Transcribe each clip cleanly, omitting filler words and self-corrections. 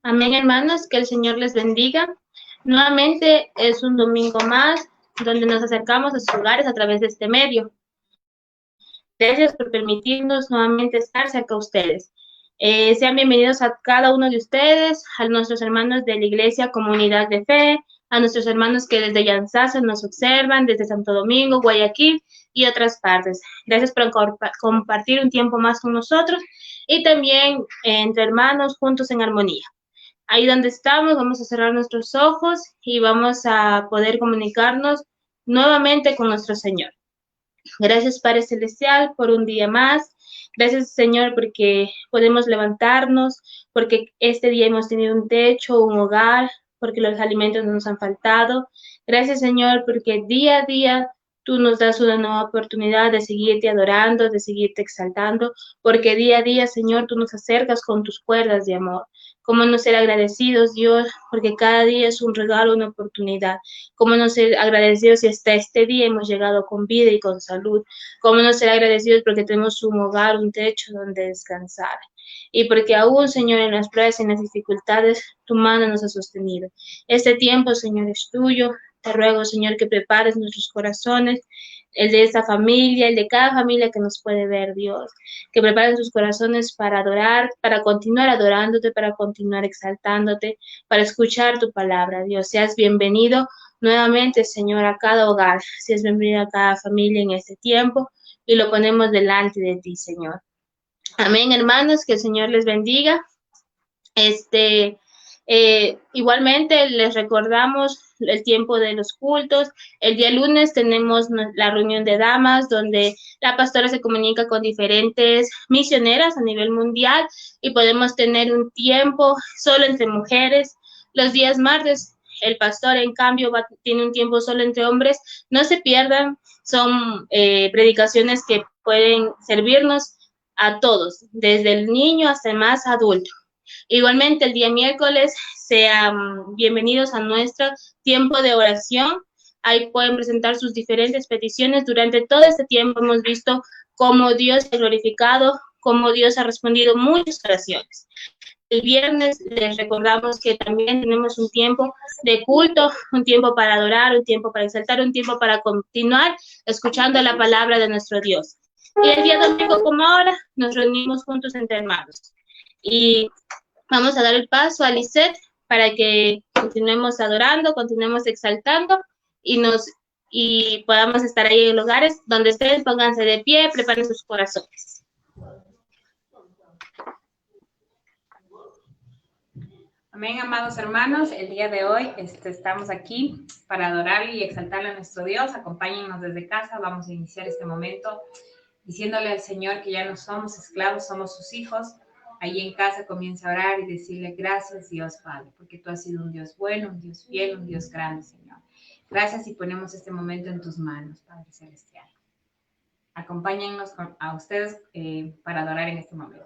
Amén, hermanos, que el Señor les bendiga. Nuevamente es un domingo más donde nos acercamos a sus hogares a través de este medio. Gracias por permitirnos nuevamente estar cerca de ustedes. Sean bienvenidos a cada uno de ustedes, a nuestros hermanos de la Iglesia Comunidad de Fe, a nuestros hermanos que desde Yanzasa nos observan, desde Santo Domingo, Guayaquil y otras partes. Gracias por compartir un tiempo más con nosotros y también entre hermanos juntos en armonía. Ahí donde estamos, vamos a cerrar nuestros ojos y vamos a poder comunicarnos nuevamente con nuestro Señor. Gracias, Padre Celestial, por un día más. Gracias, Señor, porque podemos levantarnos, porque este día hemos tenido un techo, un hogar, porque los alimentos no nos han faltado. Gracias, Señor, porque día a día tú nos das una nueva oportunidad de seguirte adorando, de seguirte exaltando, porque día a día, Señor, tú nos acercas con tus cuerdas de amor. Cómo no ser agradecidos, Dios, porque cada día es un regalo, una oportunidad. Cómo no ser agradecidos si hasta este día hemos llegado con vida y con salud. Cómo no ser agradecidos porque tenemos un hogar, un techo donde descansar. Y porque aún, Señor, en las pruebas y en las dificultades, tu mano nos ha sostenido. Este tiempo, Señor, es tuyo. Te ruego, Señor, que prepares nuestros corazones, el de esta familia, el de cada familia que nos puede ver, Dios. Que preparen sus corazones para adorar, para continuar adorándote, para continuar exaltándote, para escuchar tu palabra, Dios. Seas bienvenido nuevamente, Señor, a cada hogar. Seas bienvenido a cada familia en este tiempo y lo ponemos delante de ti, Señor. Amén, hermanos, que el Señor les bendiga. Igualmente les recordamos el tiempo de los cultos. El día lunes tenemos la reunión de damas donde la pastora se comunica con diferentes misioneras a nivel mundial y podemos tener un tiempo solo entre mujeres. Los días martes el pastor, en cambio, tiene un tiempo solo entre hombres. No se pierdan, son predicaciones que pueden servirnos a todos, desde el niño hasta el más adulto. Igualmente, el día miércoles, sean bienvenidos a nuestro tiempo de oración. Ahí pueden presentar sus diferentes peticiones. Durante todo este tiempo hemos visto cómo Dios ha glorificado, cómo Dios ha respondido muchas oraciones. El viernes les recordamos que también tenemos un tiempo de culto, un tiempo para adorar, un tiempo para exaltar, un tiempo para continuar escuchando la palabra de nuestro Dios. Y el día domingo, como ahora, nos reunimos juntos entre hermanos. Y vamos a dar el paso a Lisette para que continuemos adorando, continuemos exaltando y podamos estar ahí en lugares donde estén, pónganse de pie, preparen sus corazones. Amén, amados hermanos. El día de hoy estamos aquí para adorarle y exaltarle a nuestro Dios. Acompáñennos desde casa. Vamos a iniciar este momento diciéndole al Señor que ya no somos esclavos, somos sus hijos. Ahí en casa comienza a orar y decirle gracias, Dios Padre, porque tú has sido un Dios bueno, un Dios fiel, un Dios grande, Señor. Gracias y ponemos este momento en tus manos, Padre Celestial. Acompáñennos a ustedes para adorar en este momento.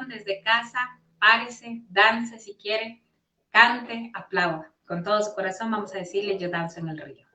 Desde casa, párese, dance si quiere, cante, aplauda. Con todo su corazón vamos a decirle: yo danzo en el río.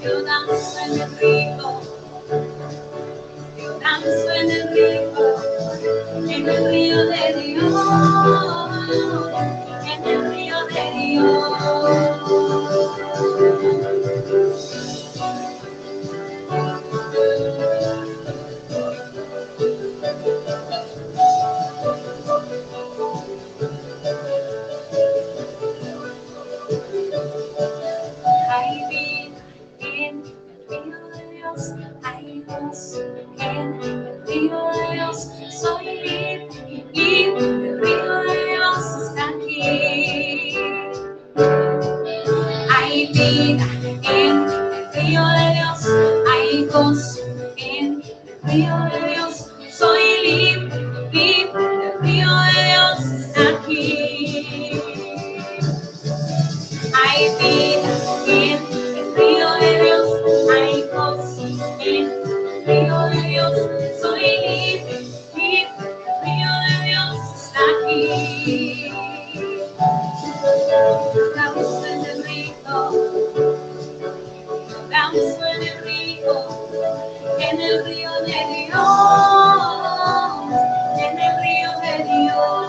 Yo danzo en el río de Dios, en el río de Dios. Hay vida en el río de Dios, hay gozo en el río de Dios. Soy libre y el río de Dios está aquí. Hay vida en el río de Dios, hay gozo en el río de Dios. Soy libre, libre, el río de Dios está aquí. Hay vida en el río de Dios, hay gozo en el río de Dios. Soy libre, libre, el río de Dios está aquí. Danzo en el río, danzo en el río de Dios, en el río de Dios.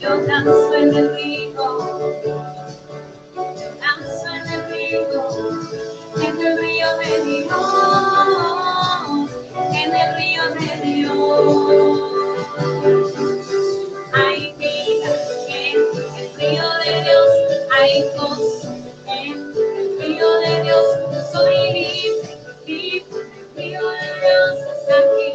Yo danzo en el río, danzo en el río de Dios, en el río de Dios. Hay vida en el río de Dios, hay gozo en el río de Dios. Soy libre, libre, el río de Dios está aquí.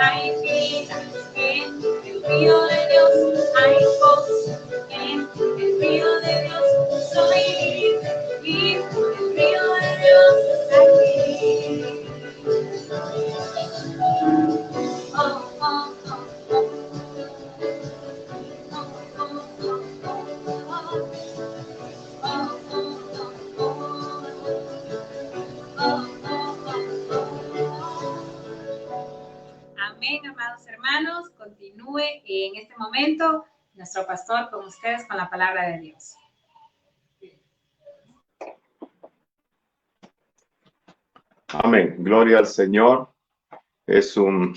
Hay vida en el río de Dios, hay gozo en el río de Dios. Soy libre, libre, el río de Dios está aquí. Oh, oh, oh, oh. Oh, oh, oh, oh, oh. Oh, oh, oh, oh. Oh, oh, oh, oh. Amén, amados hermanos. Continúe en este momento nuestro pastor con ustedes con la palabra de Dios. Amén. Gloria al Señor. Es un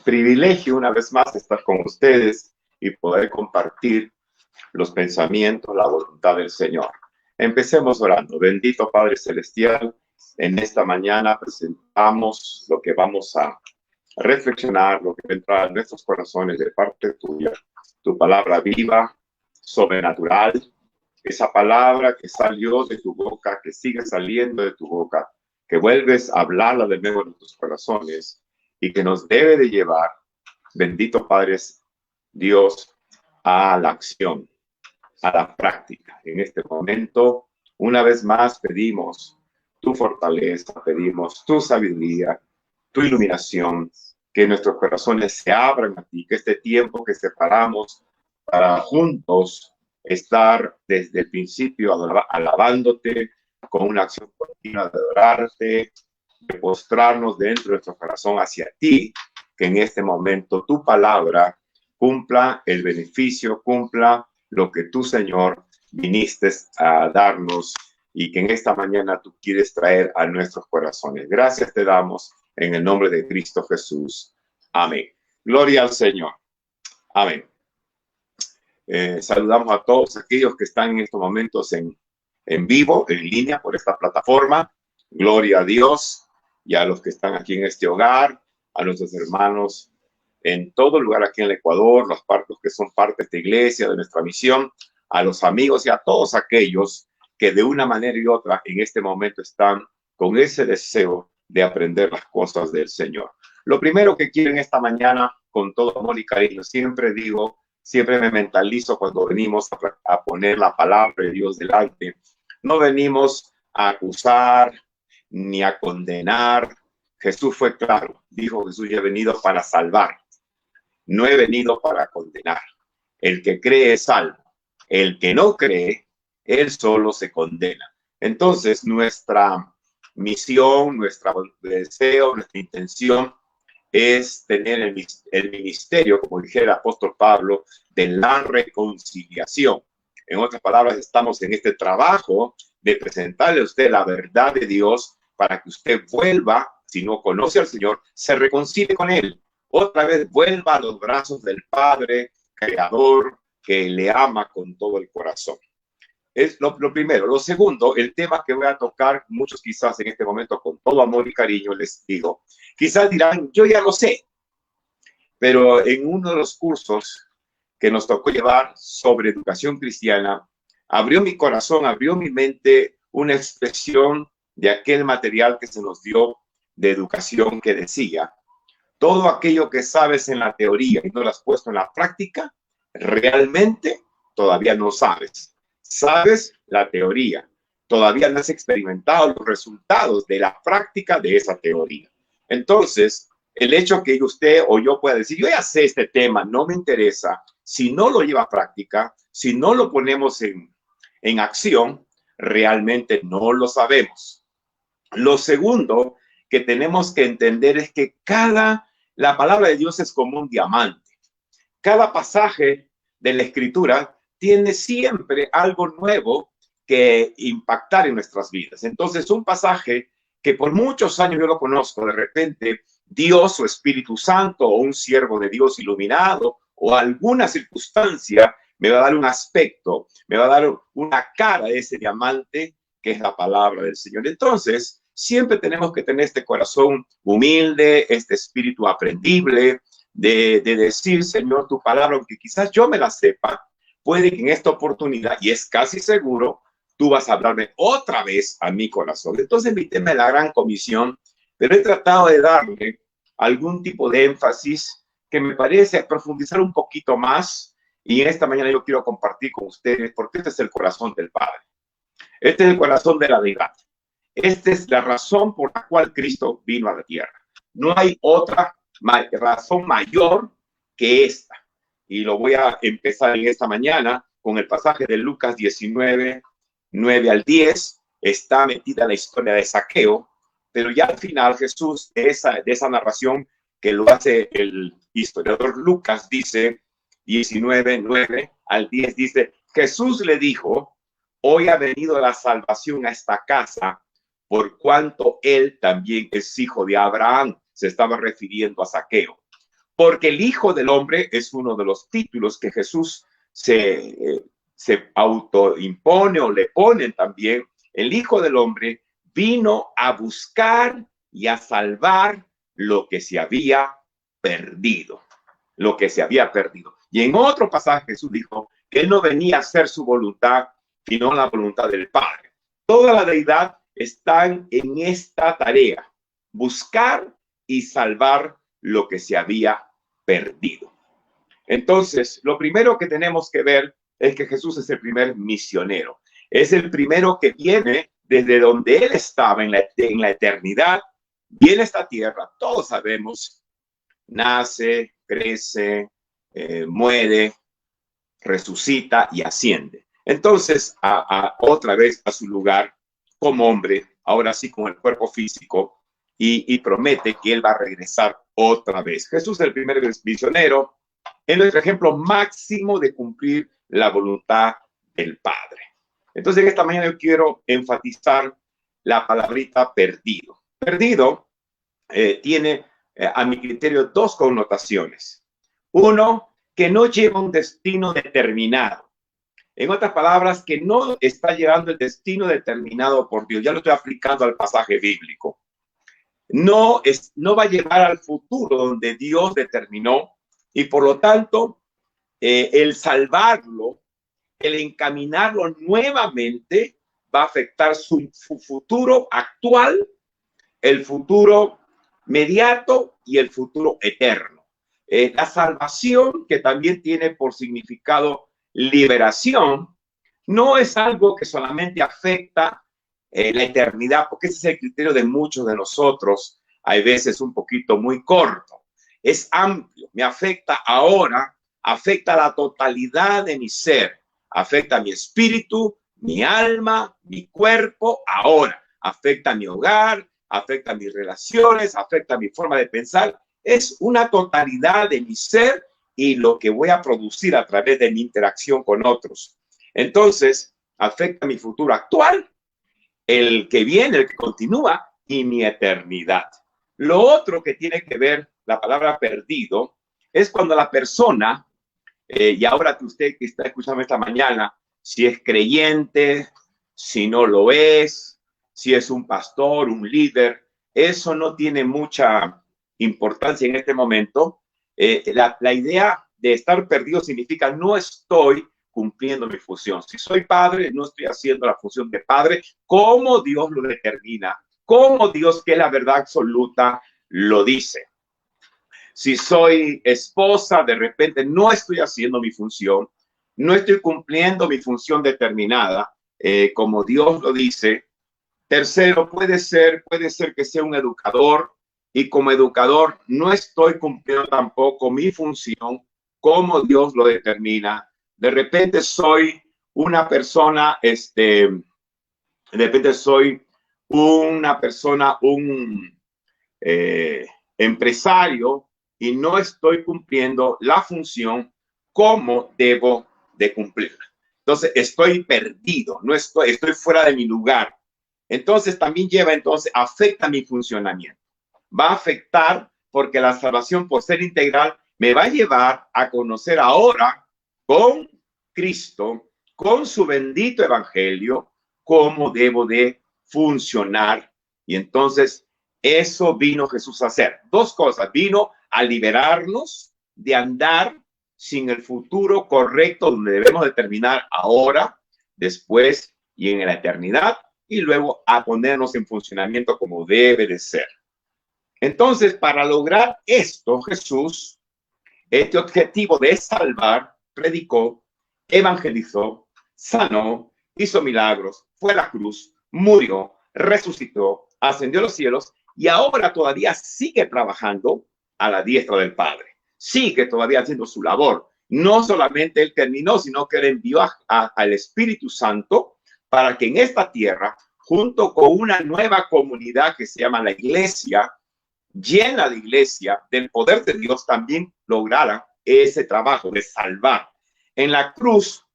privilegio una vez más estar con ustedes y poder compartir los pensamientos, la voluntad del Señor. Empecemos orando. Bendito Padre Celestial, en esta mañana presentamos lo que vamos a reflexionar, lo que va a entrar en nuestros corazones de parte tuya. Tu palabra viva, sobrenatural, esa palabra que salió de tu boca, que sigue saliendo de tu boca, que vuelves a hablarla de nuevo en nuestros corazones y que nos debe de llevar, bendito Padre Dios, a la acción, a la práctica. En este momento, una vez más, pedimos tu fortaleza, pedimos tu sabiduría, tu iluminación, que nuestros corazones se abran a ti, que este tiempo que separamos para juntos estar desde el principio alabándote con una acción continua de adorarte, de postrarnos dentro de nuestro corazón hacia ti, que en este momento tu palabra cumpla el beneficio, cumpla lo que tú, Señor, viniste a darnos y que en esta mañana tú quieres traer a nuestros corazones. Gracias te damos en el nombre de Cristo Jesús. Amén. Gloria al Señor. Amén. Saludamos a todos aquellos que están en estos momentos en vivo, en línea por esta plataforma. Gloria a Dios y a los que están aquí en este hogar, a nuestros hermanos en todo lugar aquí en el Ecuador, los que son parte de esta iglesia, de nuestra misión, a los amigos y a todos aquellos que de una manera y otra en este momento están con ese deseo de aprender las cosas del Señor. Lo primero que quiero en esta mañana, con todo amor y cariño, siempre digo, siempre me mentalizo cuando venimos a poner la palabra de Dios delante. No venimos a acusar ni a condenar. Jesús fue claro, dijo Jesús, yo he venido para salvar, no he venido para condenar. El que cree es salvo, el que no cree, él solo se condena. Entonces, nuestra misión, nuestro deseo, nuestra intención es tener el ministerio, como dijera el apóstol Pablo, de la reconciliación. En otras palabras, estamos en este trabajo de presentarle a usted la verdad de Dios para que usted vuelva si no conoce al Señor, se reconcilie con Él. Otra vez vuelva a los brazos del Padre Creador que le ama con todo el corazón. Es lo primero. Lo segundo, el tema que voy a tocar, muchos quizás en este momento con todo amor y cariño les digo, quizás dirán, yo ya lo sé, pero en uno de los cursos que nos tocó llevar sobre educación cristiana, abrió mi corazón, abrió mi mente una expresión de aquel material que se nos dio de educación que decía, todo aquello que sabes en la teoría y no lo has puesto en la práctica, realmente todavía no sabes. Sabes la teoría, todavía no has experimentado los resultados de la práctica de esa teoría. Entonces, el hecho que usted o yo pueda decir, yo ya sé este tema, no me interesa, si no lo lleva a práctica, si no lo ponemos en acción, realmente no lo sabemos. Lo segundo que tenemos que entender es que la palabra de Dios es como un diamante. Cada pasaje de la Escritura tiene siempre algo nuevo que impactar en nuestras vidas. Entonces, un pasaje que por muchos años yo lo conozco, de repente Dios o Espíritu Santo o un siervo de Dios iluminado o alguna circunstancia me va a dar un aspecto, me va a dar una cara de ese diamante que es la palabra del Señor. Entonces, siempre tenemos que tener este corazón humilde, este espíritu aprendible de decir, Señor, tu palabra, aunque quizás yo me la sepa, puede que en esta oportunidad, y es casi seguro, tú vas a hablarme otra vez a mi corazón. Entonces, mi tema es la gran comisión, pero he tratado de darle algún tipo de énfasis que me parece profundizar un poquito más, y en esta mañana yo quiero compartir con ustedes, porque este es el corazón del Padre. Este es el corazón de la deidad. Esta es la razón por la cual Cristo vino a la tierra. No hay otra razón mayor que esta. Y lo voy a empezar en esta mañana con el pasaje de Lucas 19, 9 al 10. Está metida la historia de Zaqueo, pero ya al final Jesús, de esa narración que lo hace el historiador Lucas, dice 19, 9 al 10, dice, Jesús le dijo, hoy ha venido la salvación a esta casa, por cuanto él también es hijo de Abraham. Se estaba refiriendo a Zaqueo. Porque el Hijo del Hombre es uno de los títulos que Jesús se autoimpone o le ponen también. El Hijo del Hombre vino a buscar y a salvar lo que se había perdido. Lo que se había perdido. Y en otro pasaje Jesús dijo que él no venía a hacer su voluntad, sino la voluntad del Padre. Toda la deidad están en esta tarea, buscar y salvar lo que se había perdido. Entonces, lo primero que tenemos que ver es que Jesús es el primer misionero. Es el primero que viene desde donde él estaba en la eternidad, viene a esta tierra, todos sabemos, nace, crece, muere, resucita y asciende. Entonces, otra vez a su lugar como hombre, ahora sí con el cuerpo físico, y promete que él va a regresar otra vez. Jesús es el primer misionero, es nuestro ejemplo máximo de cumplir la voluntad del Padre. Entonces, en esta mañana yo quiero enfatizar la palabrita perdido. Perdido tiene, a mi criterio, dos connotaciones. Uno, que no lleva un destino determinado. En otras palabras, que no está llevando el destino determinado por Dios. Ya lo estoy aplicando al pasaje bíblico. No va a llevar al futuro donde Dios determinó y por lo tanto el salvarlo, el encaminarlo nuevamente va a afectar su futuro actual, el futuro inmediato y el futuro eterno. La salvación, que también tiene por significado liberación, no es algo que solamente afecta la eternidad, porque ese es el criterio de muchos de nosotros, hay veces un poquito muy corto, es amplio, me afecta ahora, afecta la totalidad de mi ser, afecta mi espíritu, mi alma, mi cuerpo, ahora, afecta mi hogar, afecta mis relaciones, afecta mi forma de pensar, es una totalidad de mi ser y lo que voy a producir a través de mi interacción con otros. Entonces, afecta mi futuro actual, el que viene, el que continúa y mi eternidad. Lo otro que tiene que ver la palabra perdido es cuando la persona, y ahora que usted que está escuchando esta mañana, si es creyente, si no lo es, si es un pastor, un líder, eso no tiene mucha importancia en este momento. La idea de estar perdido significa no estoy cumpliendo mi función. Si soy padre, no estoy haciendo la función de padre como Dios lo determina, como Dios, que es la verdad absoluta, lo dice. Si soy esposa, de repente no estoy haciendo mi función, no estoy cumpliendo mi función determinada, como Dios lo dice. Tercero, puede ser que sea un educador y como educador no estoy cumpliendo tampoco mi función como Dios lo determina. De repente soy una persona, de repente soy una persona, un empresario y no estoy cumpliendo la función como debo de cumplirla. Entonces estoy perdido, no estoy fuera de mi lugar. Entonces también afecta mi funcionamiento. Va a afectar porque la salvación, por ser integral, me va a llevar a conocer ahora con Cristo, con su bendito evangelio, cómo debo de funcionar. Y entonces eso vino Jesús a hacer. Dos cosas. Vino a liberarnos de andar sin el futuro correcto donde debemos de terminar ahora, después y en la eternidad, y luego a ponernos en funcionamiento como debe de ser. Entonces, para lograr esto, Jesús, este objetivo de salvar, predicó, evangelizó, sanó, hizo milagros, fue a la cruz, murió, resucitó, ascendió a los cielos y ahora todavía sigue trabajando a la diestra del Padre. Sigue todavía haciendo su labor. No solamente él terminó, sino que él envió al Espíritu Santo para que en esta tierra, junto con una nueva comunidad que se llama la Iglesia, llena de iglesia, del poder de Dios, también lograra ese trabajo de salvar. En la cruz,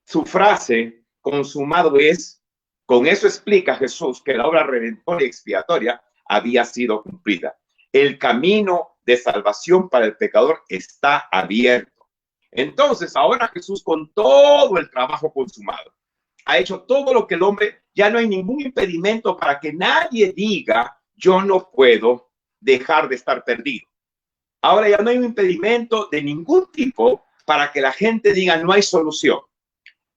su frase, consumado es, con eso explica Jesús que la obra redentora y expiatoria había sido cumplida. El camino de salvación para el pecador está abierto. Entonces, ahora Jesús, con todo el trabajo consumado, ha hecho todo lo que el hombre, ya no hay ningún impedimento para que nadie diga, yo no puedo dejar de estar perdido. Ahora ya no hay un impedimento de ningún tipo para que la gente diga, no hay solución.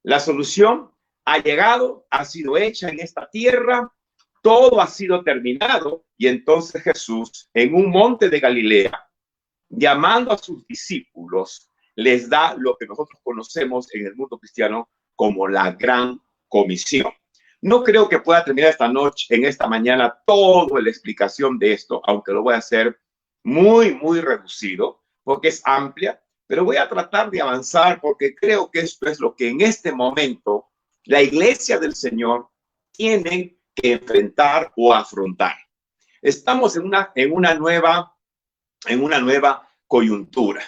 La solución ha llegado, ha sido hecha en esta tierra, todo ha sido terminado. Y entonces Jesús, en un monte de Galilea, llamando a sus discípulos, les da lo que nosotros conocemos en el mundo cristiano como la gran comisión. No creo que pueda terminar esta noche, en esta mañana, toda la explicación de esto, aunque lo voy a hacer muy, muy reducido, porque es amplia, pero voy a tratar de avanzar porque creo que esto es lo que en este momento la iglesia del Señor tiene que enfrentar o afrontar. Estamos en una nueva coyuntura.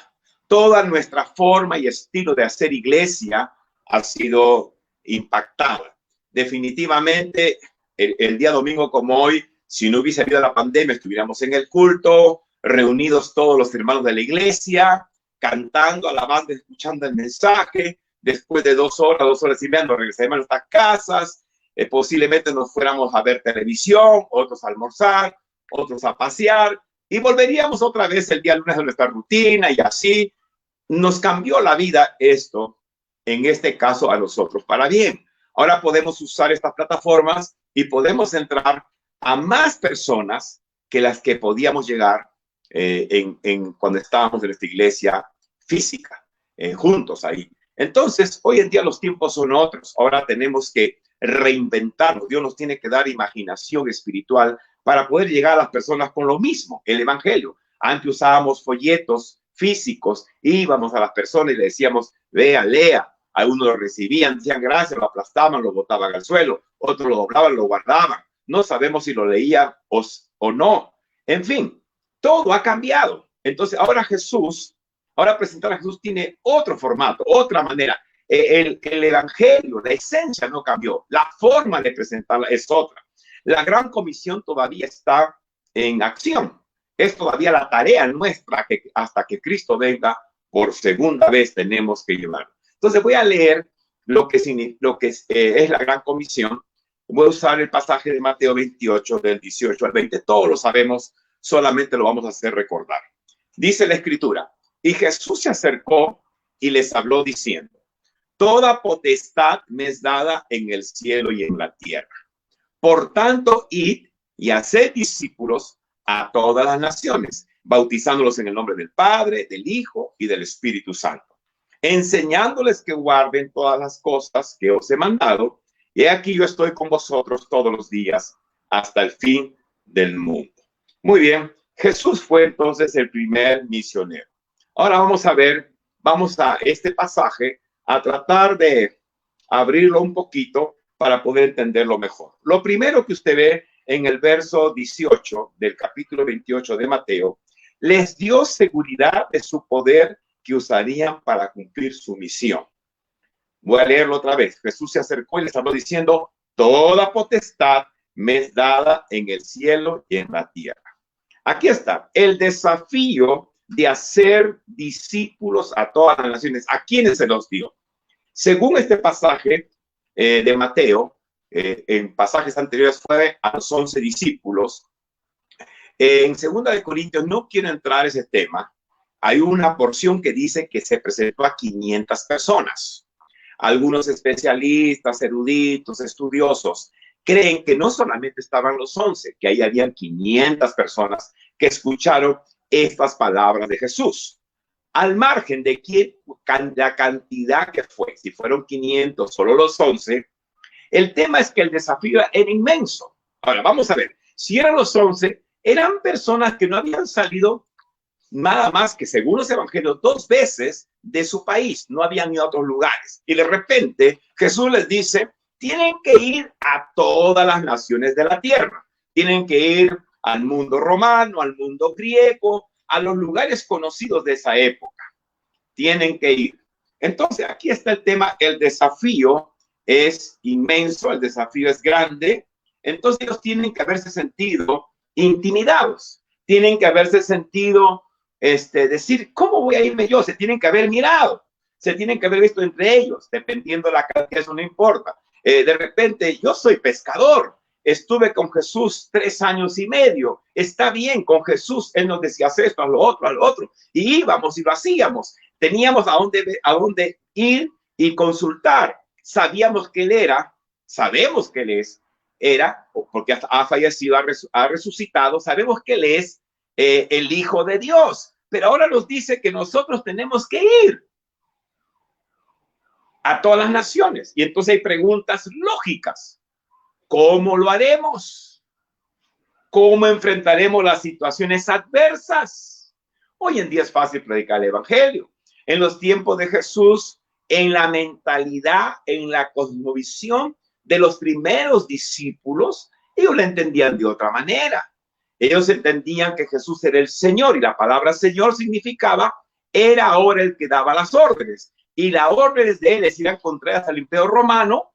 Toda nuestra forma y estilo de hacer iglesia ha sido impactada. Definitivamente, el día domingo como hoy, si no hubiese habido la pandemia, estuviéramos en el culto, reunidos todos los hermanos de la iglesia, cantando, alabando, escuchando el mensaje. Después de 2 horas y media, nos regresaremos a nuestras casas. Posiblemente nos fuéramos a ver televisión, otros a almorzar, otros a pasear, y volveríamos otra vez el día lunes a nuestra rutina, y así nos cambió la vida esto, en este caso a nosotros, para bien. Ahora podemos usar estas plataformas y podemos entrar a más personas que las que podíamos llegar cuando estábamos en esta iglesia física, juntos ahí. Entonces, hoy en día los tiempos son otros. Ahora tenemos que reinventarnos. Dios nos tiene que dar imaginación espiritual para poder llegar a las personas con lo mismo, el evangelio. Antes usábamos folletos físicos, íbamos a las personas y le decíamos, vea, lea. Algunos lo recibían, decían gracias, lo aplastaban, lo botaban al suelo, otros lo doblaban, lo guardaban. No sabemos si lo leían o no. En fin, todo ha cambiado. Entonces, ahora presentar a Jesús tiene otro formato, otra manera. El evangelio, la esencia no cambió. La forma de presentarla es otra. La gran comisión todavía está en acción. Es todavía la tarea nuestra que hasta que Cristo venga por segunda vez tenemos que llevar. Entonces voy a leer lo que es la Gran Comisión. Voy a usar el pasaje de Mateo 28, del 18 al 20. Todos lo sabemos, solamente lo vamos a hacer recordar. Dice la Escritura, y Jesús se acercó y les habló diciendo, toda potestad me es dada en el cielo y en la tierra. Por tanto, id y haced discípulos a todas las naciones, bautizándolos en el nombre del Padre, del Hijo y del Espíritu Santo, enseñándoles que guarden todas las cosas que os he mandado, y aquí yo estoy con vosotros todos los días hasta el fin del mundo. Muy bien, Jesús fue entonces el primer misionero. Ahora vamos a este pasaje a tratar de abrirlo un poquito para poder entenderlo mejor. Lo primero que usted ve en el verso 18 del capítulo 28 de Mateo, les dio seguridad de su poder que usarían para cumplir su misión. Voy a leerlo otra vez. Jesús se acercó y les habló diciendo, toda potestad me es dada en el cielo y en la tierra. Aquí está el desafío de hacer discípulos a todas las naciones. ¿A quiénes se los dio? Según este pasaje de Mateo, en pasajes anteriores fue a los 11 discípulos. En 2 de Corintios, no quiero entrar en ese tema, hay una porción que dice que se presentó a 500 personas. Algunos especialistas, eruditos, estudiosos, creen que no solamente estaban los 11, que ahí habían 500 personas que escucharon estas palabras de Jesús. Al margen de la cantidad que fue, si fueron 500, solo los 11, el tema es que el desafío era inmenso. Ahora, vamos a ver, si eran los 11, eran personas que no habían salido nada más que, según los evangelios, 2 veces de su país, no habían ido a otros lugares. Y de repente Jesús les dice, tienen que ir a todas las naciones de la tierra, tienen que ir al mundo romano, al mundo griego, a los lugares conocidos de esa época. Tienen que ir. Entonces, aquí está el tema, el desafío es inmenso, el desafío es grande. Entonces, ellos tienen que haberse sentido intimidados, tienen que haberse sentido, decir, ¿cómo voy a irme yo? Se tienen que haber mirado, se tienen que haber visto entre ellos, dependiendo de la cantidad, eso no importa. De repente, yo soy pescador, estuve con Jesús 3 años y medio, está bien, con Jesús, Él nos decía, haz esto, a lo otro, y íbamos y lo hacíamos, teníamos a dónde ir y consultar, sabíamos que Él era, sabemos que Él era, porque ha fallecido, ha resucitado, sabemos que Él es el Hijo de Dios, pero ahora nos dice que nosotros tenemos que ir a todas las naciones. Y entonces hay preguntas lógicas. ¿Cómo lo haremos? ¿Cómo enfrentaremos las situaciones adversas? Hoy en día es fácil predicar el evangelio. En los tiempos de Jesús, en la mentalidad, en la cosmovisión de los primeros discípulos, ellos lo entendían de otra manera. Ellos entendían que Jesús era el Señor, y la palabra Señor significaba, era ahora el que daba las órdenes. Y las órdenes de él eran contrarias al Imperio Romano.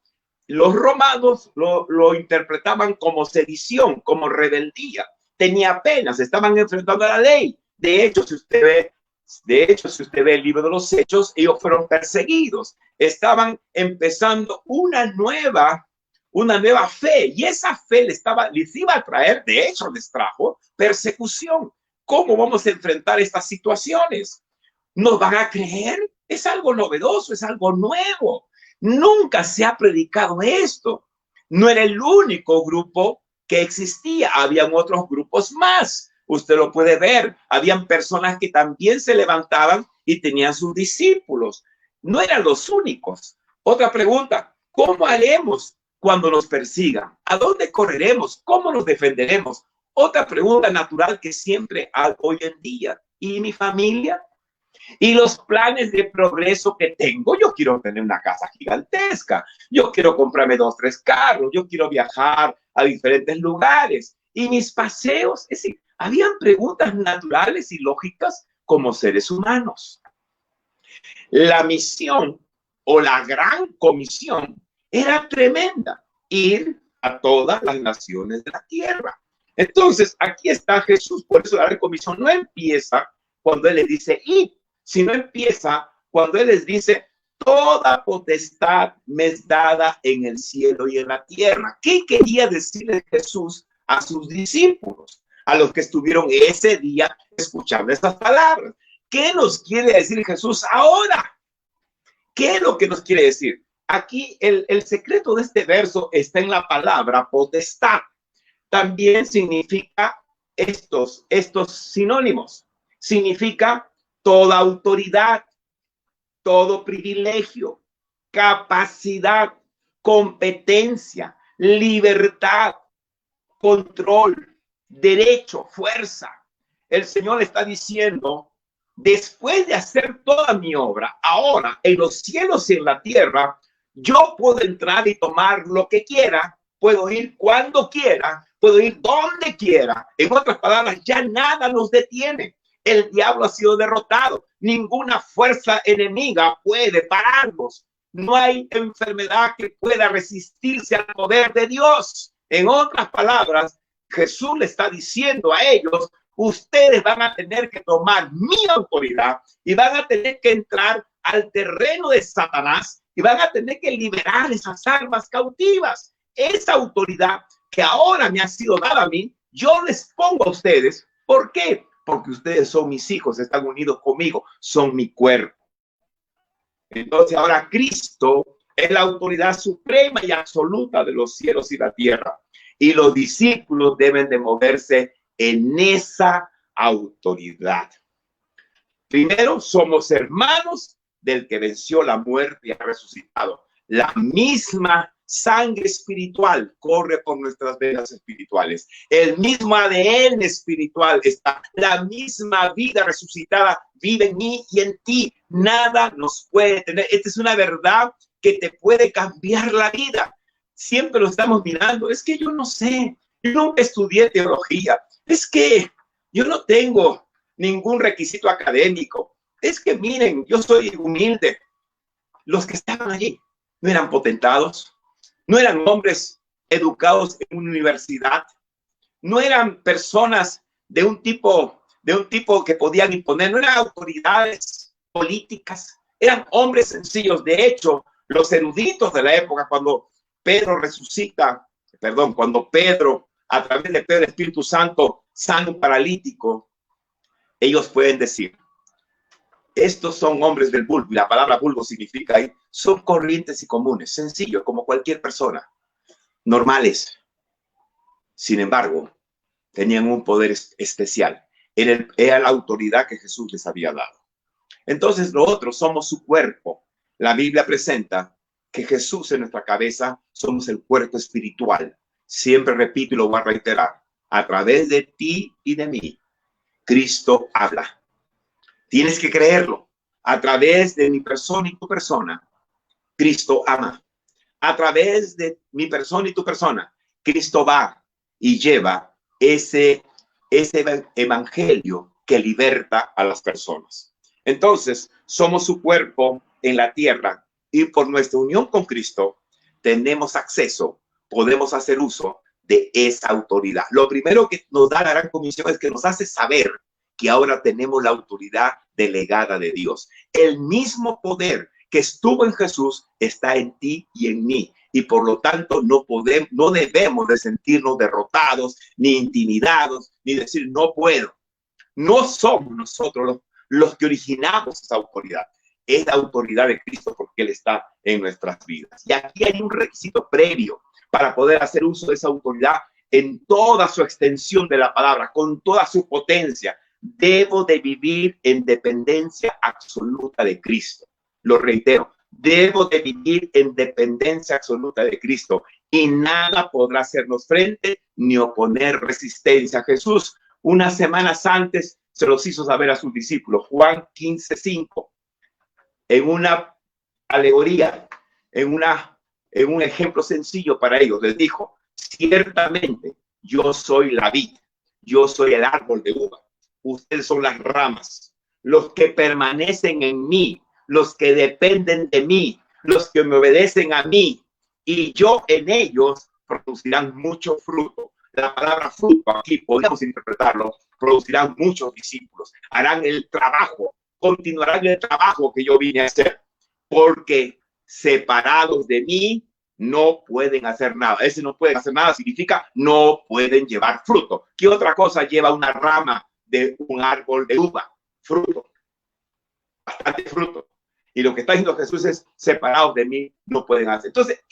Los romanos lo interpretaban como sedición, como rebeldía. Tenía penas, estaban enfrentando a la ley. De hecho, si usted ve el libro de los Hechos, ellos fueron perseguidos. Estaban empezando una nueva fe, y esa fe les iba a traer, de hecho les trajo persecución. ¿Cómo vamos a enfrentar estas situaciones? ¿Nos van a creer? Es algo novedoso, es algo nuevo. Nunca se ha predicado esto. No era el único grupo que existía, habían otros grupos más. Usted lo puede ver, habían personas que también se levantaban y tenían sus discípulos. No eran los únicos. Otra pregunta, ¿cómo haremos cuando nos persigan? ¿A dónde correremos? ¿Cómo nos defenderemos? Otra pregunta natural que siempre hay hoy en día. ¿Y mi familia? ¿Y los planes de progreso que tengo? Yo quiero tener una casa gigantesca. Yo quiero comprarme 2, 3 carros. Yo quiero viajar a diferentes lugares. ¿Y mis paseos? Es decir, habían preguntas naturales y lógicas como seres humanos. La misión o la gran comisión era tremenda, ir a todas las naciones de la tierra. Entonces, aquí está Jesús, por eso la Gran Comisión no empieza cuando Él les dice, id, sino empieza cuando Él les dice, toda potestad me es dada en el cielo y en la tierra. ¿Qué quería decirle Jesús a sus discípulos, a los que estuvieron ese día escuchando estas palabras? ¿Qué nos quiere decir Jesús ahora? ¿Qué es lo que nos quiere decir? Aquí el secreto de este verso está en la palabra potestad. También significa estos sinónimos. Significa toda autoridad, todo privilegio, capacidad, competencia, libertad, control, derecho, fuerza. El Señor está diciendo, después de hacer toda mi obra, ahora en los cielos y en la tierra, yo puedo entrar y tomar lo que quiera, puedo ir cuando quiera, puedo ir donde quiera. En otras palabras, ya nada nos detiene. El diablo ha sido derrotado. Ninguna fuerza enemiga puede pararnos. No hay enfermedad que pueda resistirse al poder de Dios. En otras palabras, Jesús le está diciendo a ellos, ustedes van a tener que tomar mi autoridad y van a tener que entrar al terreno de Satanás y van a tener que liberar esas almas cautivas. Esa autoridad que ahora me ha sido dada a mí, yo les pongo a ustedes. ¿Por qué? Porque ustedes son mis hijos, están unidos conmigo, son mi cuerpo. Entonces ahora Cristo es la autoridad suprema y absoluta de los cielos y la tierra. Y los discípulos deben de moverse en esa autoridad. Primero, somos hermanos del que venció la muerte y ha resucitado. La misma sangre espiritual corre por nuestras venas espirituales. El mismo ADN espiritual está. La misma vida resucitada vive en mí y en ti. Nada nos puede tener. Esta es una verdad que te puede cambiar la vida. Siempre lo estamos mirando. Es que yo no sé. Yo nunca estudié teología. Es que yo no tengo ningún requisito académico. Es que miren, yo soy humilde. Los que estaban allí no eran potentados. No eran hombres educados en una universidad, no eran personas de un tipo que podían imponer, no eran autoridades políticas, eran hombres sencillos. De hecho, los eruditos de la época, cuando Pedro a través de Pedro, el Espíritu Santo, sana un paralítico, ellos pueden decir, estos son hombres del vulgo, y la palabra vulgo significa ahí, son corrientes y comunes, sencillos, como cualquier persona, normales. Sin embargo, tenían un poder especial. Era la autoridad que Jesús les había dado. Entonces, nosotros somos su cuerpo. La Biblia presenta que Jesús en nuestra cabeza somos el cuerpo espiritual. Siempre repito y lo voy a reiterar. A través de ti y de mí, Cristo habla. Tienes que creerlo. A través de mi persona y tu persona, Cristo ama. A través de mi persona y tu persona, Cristo va y lleva ese evangelio que liberta a las personas. Entonces, somos su cuerpo en la tierra y por nuestra unión con Cristo tenemos acceso, podemos hacer uso de esa autoridad. Lo primero que nos da la Gran Comisión es que nos hace saber que ahora tenemos la autoridad delegada de Dios. El mismo poder que estuvo en Jesús está en ti y en mí. Y por lo tanto no debemos de sentirnos derrotados, ni intimidados, ni decir no puedo. No somos nosotros los que originamos esa autoridad. Es la autoridad de Cristo porque Él está en nuestras vidas. Y aquí hay un requisito previo para poder hacer uso de esa autoridad en toda su extensión de la palabra, con toda su potencia. Debo de vivir en dependencia absoluta de Cristo. Lo reitero, debo de vivir en dependencia absoluta de Cristo y nada podrá hacernos frente ni oponer resistencia. Jesús, unas semanas antes, se los hizo saber a sus discípulos. Juan 15:5, en una alegoría, en un ejemplo sencillo para ellos, les dijo, ciertamente yo soy la vid, yo soy el árbol de uva. Ustedes son las ramas, los que permanecen en mí, los que dependen de mí, los que me obedecen a mí, y yo en ellos producirán mucho fruto. La palabra fruto aquí podemos interpretarlo, producirán muchos discípulos, harán el trabajo, continuarán el trabajo que yo vine a hacer, porque separados de mí no pueden hacer nada. Ese no pueden hacer nada significa no pueden llevar fruto. ¿Qué otra cosa lleva una rama de un árbol de uva? Fruto, bastante fruto. Y lo que está diciendo Jesús es, separados de mí no pueden hacer. Entonces,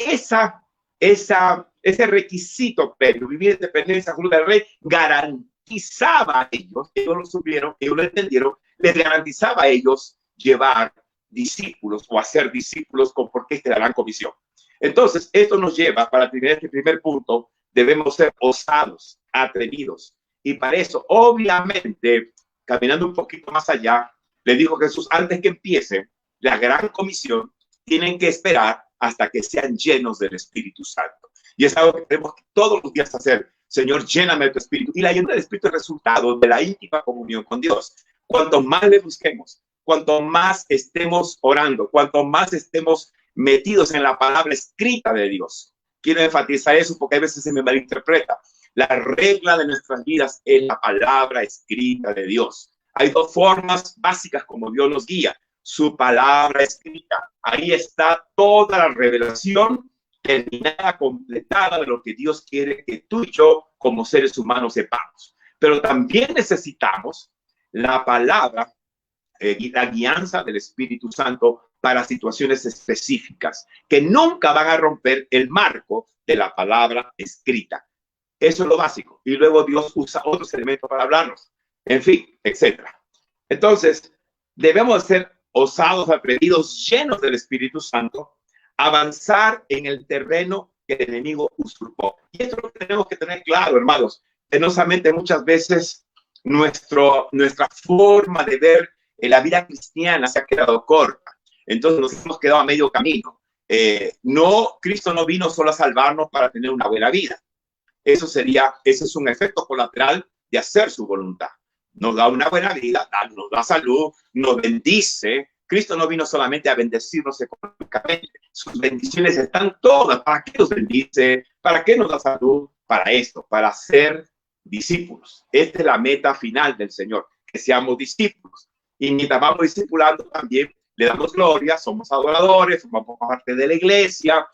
ese requisito previo, vivir en dependencia absoluta del Rey, garantizaba a ellos lo supieron, ellos lo entendieron, les garantizaba a ellos llevar discípulos o hacer discípulos porque esta es la gran comisión. Entonces, esto nos lleva para este primer punto, debemos ser osados, atrevidos. Y para eso, obviamente, caminando un poquito más allá, le dijo Jesús, antes que empiece la gran comisión, tienen que esperar hasta que sean llenos del Espíritu Santo. Y es algo que tenemos que todos los días hacer. Señor, lléname de tu Espíritu. Y la llenura del Espíritu es el resultado de la íntima comunión con Dios. Cuanto más le busquemos, cuanto más estemos orando, cuanto más estemos metidos en la palabra escrita de Dios. Quiero enfatizar eso porque a veces se me malinterpreta. La regla de nuestras vidas es la palabra escrita de Dios. Hay dos formas básicas como Dios nos guía. Su palabra escrita. Ahí está toda la revelación terminada, completada de lo que Dios quiere que tú y yo como seres humanos sepamos. Pero también necesitamos la palabra y la guianza del Espíritu Santo para situaciones específicas que nunca van a romper el marco de la palabra escrita. Eso es lo básico. Y luego Dios usa otros elementos para hablarnos. En fin, etcétera. Entonces, debemos ser osados, atrevidos, llenos del Espíritu Santo, avanzar en el terreno que el enemigo usurpó. Y esto lo tenemos que tener claro, hermanos. Penosamente, muchas veces nuestra forma de ver la vida cristiana se ha quedado corta. Entonces nos hemos quedado a medio camino. Cristo no vino solo a salvarnos para tener una buena vida. Ese es un efecto colateral de hacer su voluntad. Nos da una buena vida, nos da salud, nos bendice. Cristo no vino solamente a bendecirnos económicamente. Sus bendiciones están todas. ¿Para qué nos bendice? ¿Para qué nos da salud? Para esto, para ser discípulos. Esta es la meta final del Señor, que seamos discípulos. Y mientras vamos discipulando también le damos gloria, somos adoradores, formamos parte de la iglesia,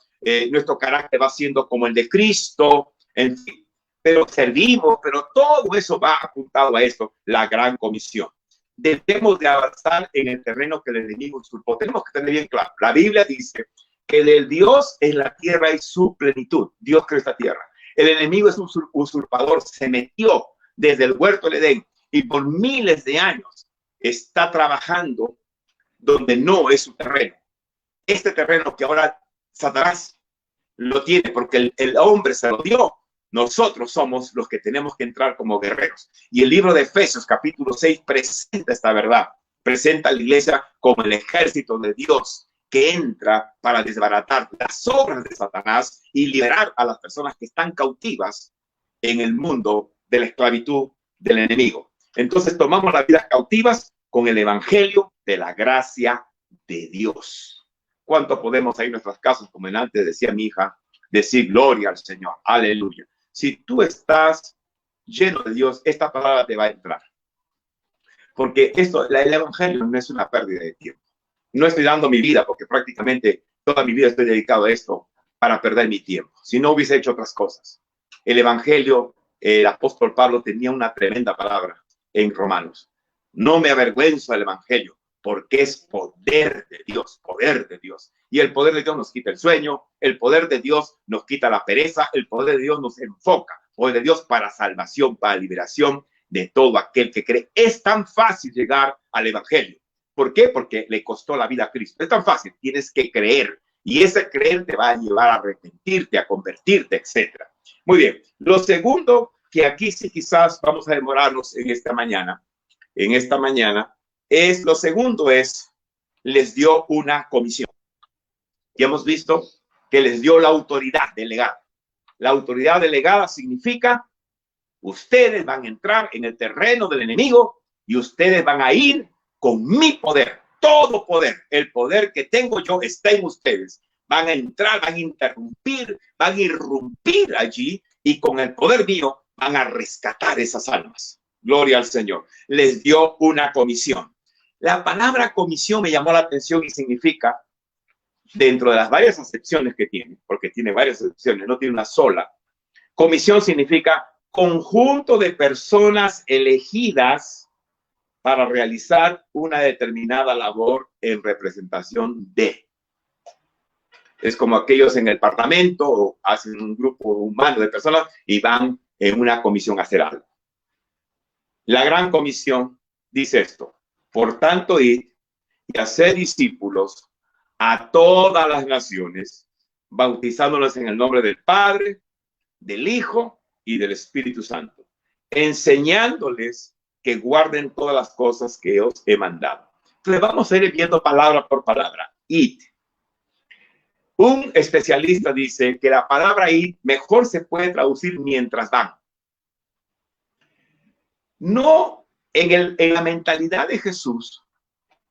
nuestro carácter va siendo como el de Cristo, en fin. Pero servimos, pero todo eso va apuntado a esto, la gran comisión. Debemos de avanzar en el terreno que el enemigo usurpó. Tenemos que tener bien claro. La Biblia dice que del Dios es la tierra y su plenitud. Dios creó esta tierra. El enemigo es un usurpador. Se metió desde el huerto del Edén y por miles de años está trabajando donde no es su terreno. Este terreno que ahora Satanás lo tiene porque el hombre se lo dio. Nosotros somos los que tenemos que entrar como guerreros. Y el libro de Efesios, capítulo 6, presenta esta verdad. Presenta a la iglesia como el ejército de Dios que entra para desbaratar las obras de Satanás y liberar a las personas que están cautivas en el mundo de la esclavitud del enemigo. Entonces tomamos las vidas cautivas con el evangelio de la gracia de Dios. ¿Cuánto podemos ahí en nuestras casas, como antes decía mi hija, decir gloria al Señor? Aleluya. Si tú estás lleno de Dios, esta palabra te va a entrar. Porque el evangelio no es una pérdida de tiempo. No estoy dando mi vida, porque prácticamente toda mi vida estoy dedicado a esto para perder mi tiempo. Si no hubiese hecho otras cosas. El evangelio, el apóstol Pablo tenía una tremenda palabra en Romanos. No me avergüenzo del evangelio, porque es poder de Dios, poder de Dios. Y el poder de Dios nos quita el sueño, el poder de Dios nos quita la pereza, el poder de Dios nos enfoca, el poder de Dios para salvación, para liberación de todo aquel que cree. Es tan fácil llegar al evangelio. ¿Por qué? Porque le costó la vida a Cristo. Es tan fácil, tienes que creer. Y ese creer te va a llevar a arrepentirte, a convertirte, etc. Muy bien. Lo segundo, que aquí sí quizás vamos a demorarnos en esta mañana, les dio una comisión. Y hemos visto que les dio la autoridad delegada. La autoridad delegada significa, ustedes van a entrar en el terreno del enemigo y ustedes van a ir con mi poder, todo poder, el poder que tengo yo está en ustedes. Van a entrar, van a interrumpir, van a irrumpir allí y con el poder mío van a rescatar esas almas. Gloria al Señor. Les dio una comisión. La palabra comisión me llamó la atención y significa, dentro de las varias acepciones que tiene, porque tiene varias acepciones, no tiene una sola. Comisión significa conjunto de personas elegidas para realizar una determinada labor en representación de. Es como aquellos en el parlamento o hacen un grupo humano de personas y van en una comisión a hacer algo. La gran comisión dice esto: por tanto, id y hacer discípulos a todas las naciones, bautizándolos en el nombre del Padre, del Hijo y del Espíritu Santo, enseñándoles que guarden todas las cosas que os he mandado. Entonces vamos a ir viendo palabra por palabra. Id. Un especialista dice que la palabra id mejor se puede traducir mientras van. No, en la mentalidad de Jesús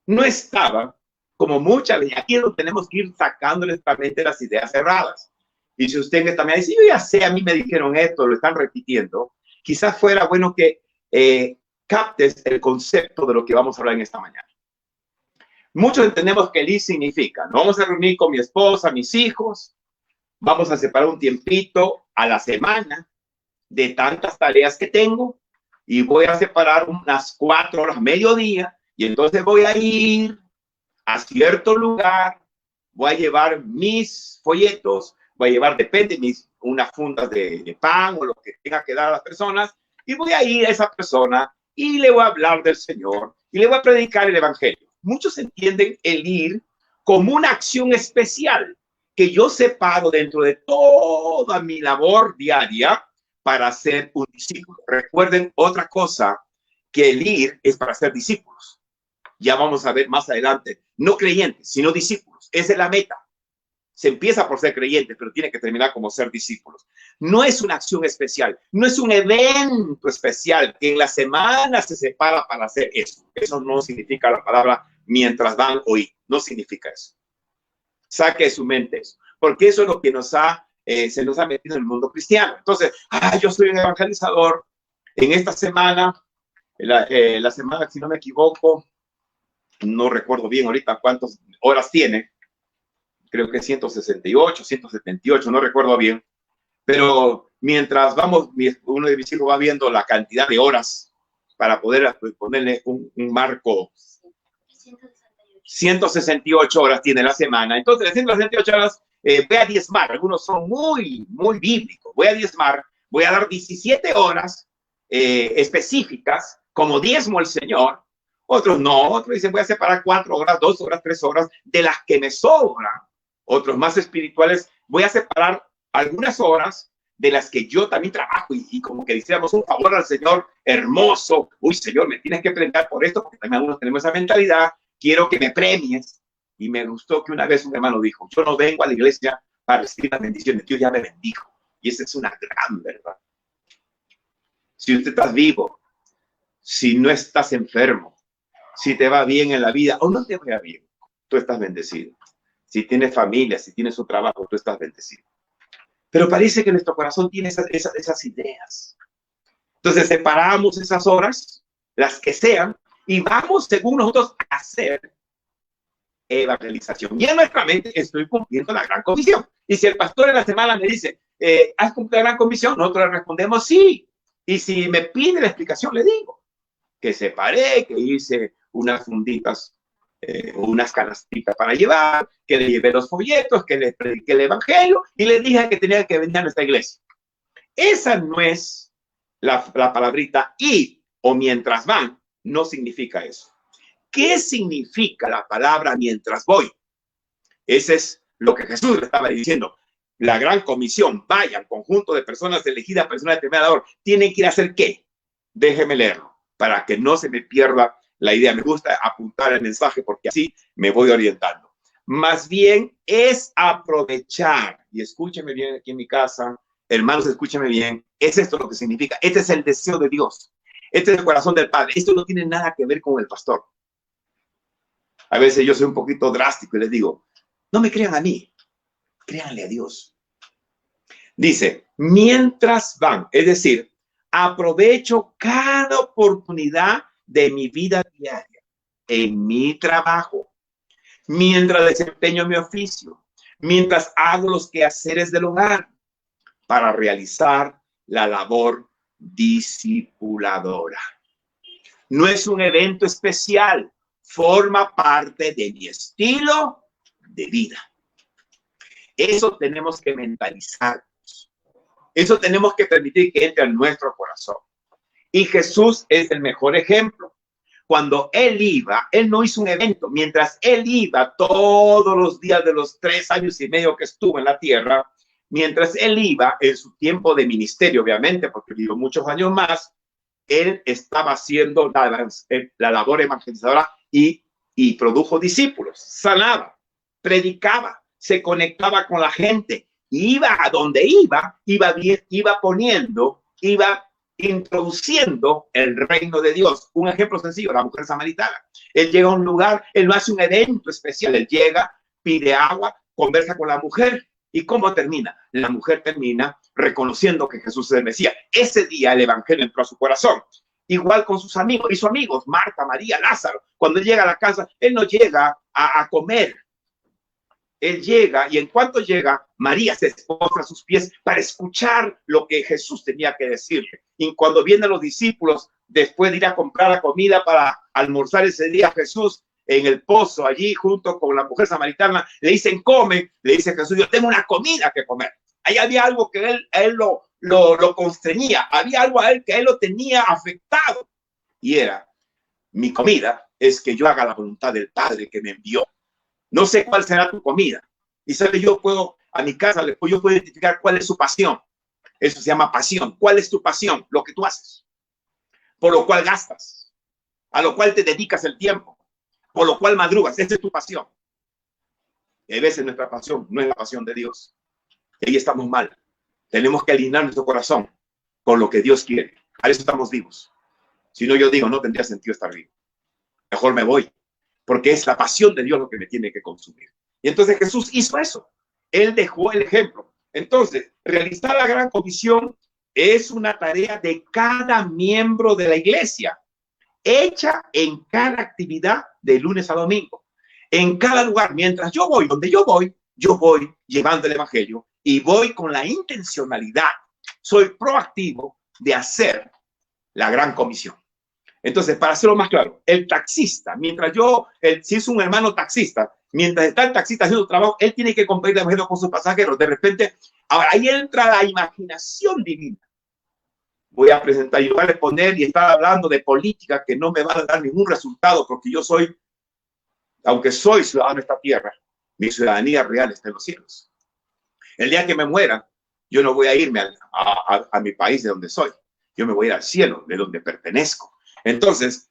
no estaba como muchas, y aquí no tenemos que ir sacándoles realmente las ideas cerradas. Y si usted también dice, yo ya sé, a mí me dijeron esto, lo están repitiendo, quizás fuera bueno que captes el concepto de lo que vamos a hablar en esta mañana. Muchos entendemos que el ir significa, nos vamos a reunir con mi esposa, mis hijos, vamos a separar un tiempito a la semana de tantas tareas que tengo y voy a separar unas 4 horas, mediodía, y entonces voy a ir a cierto lugar, voy a llevar mis folletos, voy a llevar, depende, unas fundas de pan o lo que tenga que dar a las personas, y voy a ir a esa persona y le voy a hablar del Señor y le voy a predicar el Evangelio. Muchos entienden el ir como una acción especial que yo separo dentro de toda mi labor diaria para ser un discípulo. Recuerden otra cosa, que el ir es para ser discípulos. Ya vamos a ver más adelante, no creyentes, sino discípulos. Esa es la meta. Se empieza por ser creyentes, pero tiene que terminar como ser discípulos. No es una acción especial, no es un evento especial que en la semana se separa para hacer eso. Eso no significa la palabra mientras van o ir. No significa eso. Saque de su mente eso, porque eso es lo que se nos ha metido en el mundo cristiano. Entonces, yo soy un evangelizador. En esta semana, la semana, si no me equivoco, no recuerdo bien ahorita cuántas horas tiene, creo que 168, 178, no recuerdo bien, pero mientras vamos, uno de mis hijos va viendo la cantidad de horas para poder ponerle un marco. 168 horas tiene la semana. Entonces, de 168 horas, voy a diezmar. Algunos son muy, muy bíblicos. Voy a diezmar, voy a dar 17 horas específicas como diezmo al Señor. Otros no, otros dicen voy a separar 4 horas, 2 horas, 3 horas de las que me sobran. Otros más espirituales, voy a separar algunas horas de las que yo también trabajo y como que hiciéramos un favor al Señor hermoso. Uy, Señor, me tienes que premiar por esto, porque también algunos tenemos esa mentalidad. Quiero que me premies. Y me gustó que una vez un hermano dijo, yo no vengo a la iglesia para recibir las bendiciones, Dios ya me bendijo. Y esa es una gran verdad. Si usted está vivo, si no estás enfermo, si te va bien en la vida o no te va bien, tú estás bendecido. Si tienes familia, si tienes un trabajo, tú estás bendecido. Pero parece que nuestro corazón tiene esas ideas. Entonces separamos esas horas, las que sean, y vamos según nosotros a hacer evangelización. Y en nuestra mente estoy cumpliendo la gran comisión. Y si el pastor en la semana me dice, ¿has cumplido la gran comisión? Nosotros le respondemos sí. Y si me pide la explicación, le digo que separé, que hice unas funditas, unas canastitas para llevar, que le llevé los folletos, que le prediqué el evangelio y le dije que tenía que venir a nuestra iglesia. Esa no es la palabrita y o mientras van, no significa eso. ¿Qué significa la palabra mientras voy? Ese es lo que Jesús le estaba diciendo. La gran comisión, vayan, conjunto de personas elegidas, personas de determinada hora, tienen que ir a hacer ¿qué? Déjeme leerlo para que no se me pierda la idea. Me gusta apuntar el mensaje porque así me voy orientando. Más bien es aprovechar, y escúcheme bien aquí en mi casa, hermanos, escúcheme bien, es esto lo que significa. Este es el deseo de Dios. Este es el corazón del Padre. Esto no tiene nada que ver con el pastor. A veces yo soy un poquito drástico y les digo, no me crean a mí, créanle a Dios. Dice, mientras van, es decir, aprovecho cada oportunidad de mi vida diaria, en mi trabajo, mientras desempeño mi oficio, mientras hago los quehaceres del hogar, para realizar la labor discipuladora. No es un evento especial, forma parte de mi estilo de vida. Eso tenemos que mentalizar. Eso tenemos que permitir que entre en nuestro corazón. Y Jesús es el mejor ejemplo. Cuando él iba, él no hizo un evento. Mientras él iba todos los días de los 3 años y medio que estuvo en la tierra, mientras él iba en su tiempo de ministerio, obviamente, porque vivió muchos años más, él estaba haciendo la labor evangelizadora y produjo discípulos, sanaba, predicaba, se conectaba con la gente, iba a donde iba introduciendo el reino de Dios. Un ejemplo sencillo, la mujer samaritana. Él llega a un lugar, él no hace un evento especial, él llega, pide agua, conversa con la mujer. ¿Y cómo termina? La mujer termina reconociendo que Jesús es el Mesías. Ese día el evangelio entró a su corazón. Igual con sus amigos, hizo amigos, Marta, María, Lázaro. Cuando él llega a la casa, él no llega a comer. Él llega y en cuanto llega, María se posa a sus pies para escuchar lo que Jesús tenía que decirle. Y cuando vienen los discípulos, después de ir a comprar la comida para almorzar ese día, Jesús en el pozo, allí junto con la mujer samaritana, le dicen, come, le dice Jesús, yo tengo una comida que comer. Ahí había algo que él lo constreñía, había algo a él que él lo tenía afectado. Y era, mi comida es que yo haga la voluntad del Padre que me envió. No sé cuál será tu comida. Y sabe, yo puedo, a mi casa, yo puedo identificar cuál es su pasión. Eso se llama pasión. ¿Cuál es tu pasión? Lo que tú haces. Por lo cual gastas. A lo cual te dedicas el tiempo. Por lo cual madrugas. Esa es tu pasión. Y a veces nuestra pasión no es la pasión de Dios. Y ahí estamos mal. Tenemos que alinear nuestro corazón con lo que Dios quiere. A eso estamos vivos. Si no, yo digo, no tendría sentido estar vivo. Mejor me voy. Porque es la pasión de Dios lo que me tiene que consumir. Y entonces Jesús hizo eso. Él dejó el ejemplo. Entonces, realizar la gran comisión es una tarea de cada miembro de la iglesia, hecha en cada actividad de lunes a domingo, en cada lugar. Mientras yo voy, donde yo voy llevando el evangelio y voy con la intencionalidad, soy proactivo de hacer la gran comisión. Entonces, para hacerlo más claro, el taxista, si es un hermano taxista, mientras está el taxista haciendo trabajo, él tiene que compartir el evangelio con sus pasajeros. De repente, ahora ahí entra la imaginación divina. Voy a presentar, yo voy a responder y estar hablando de política que no me va a dar ningún resultado, porque yo soy, aunque soy ciudadano de esta tierra, mi ciudadanía real está en los cielos. El día que me muera, yo no voy a irme a mi país de donde soy. Yo me voy a ir al cielo, de donde pertenezco. Entonces,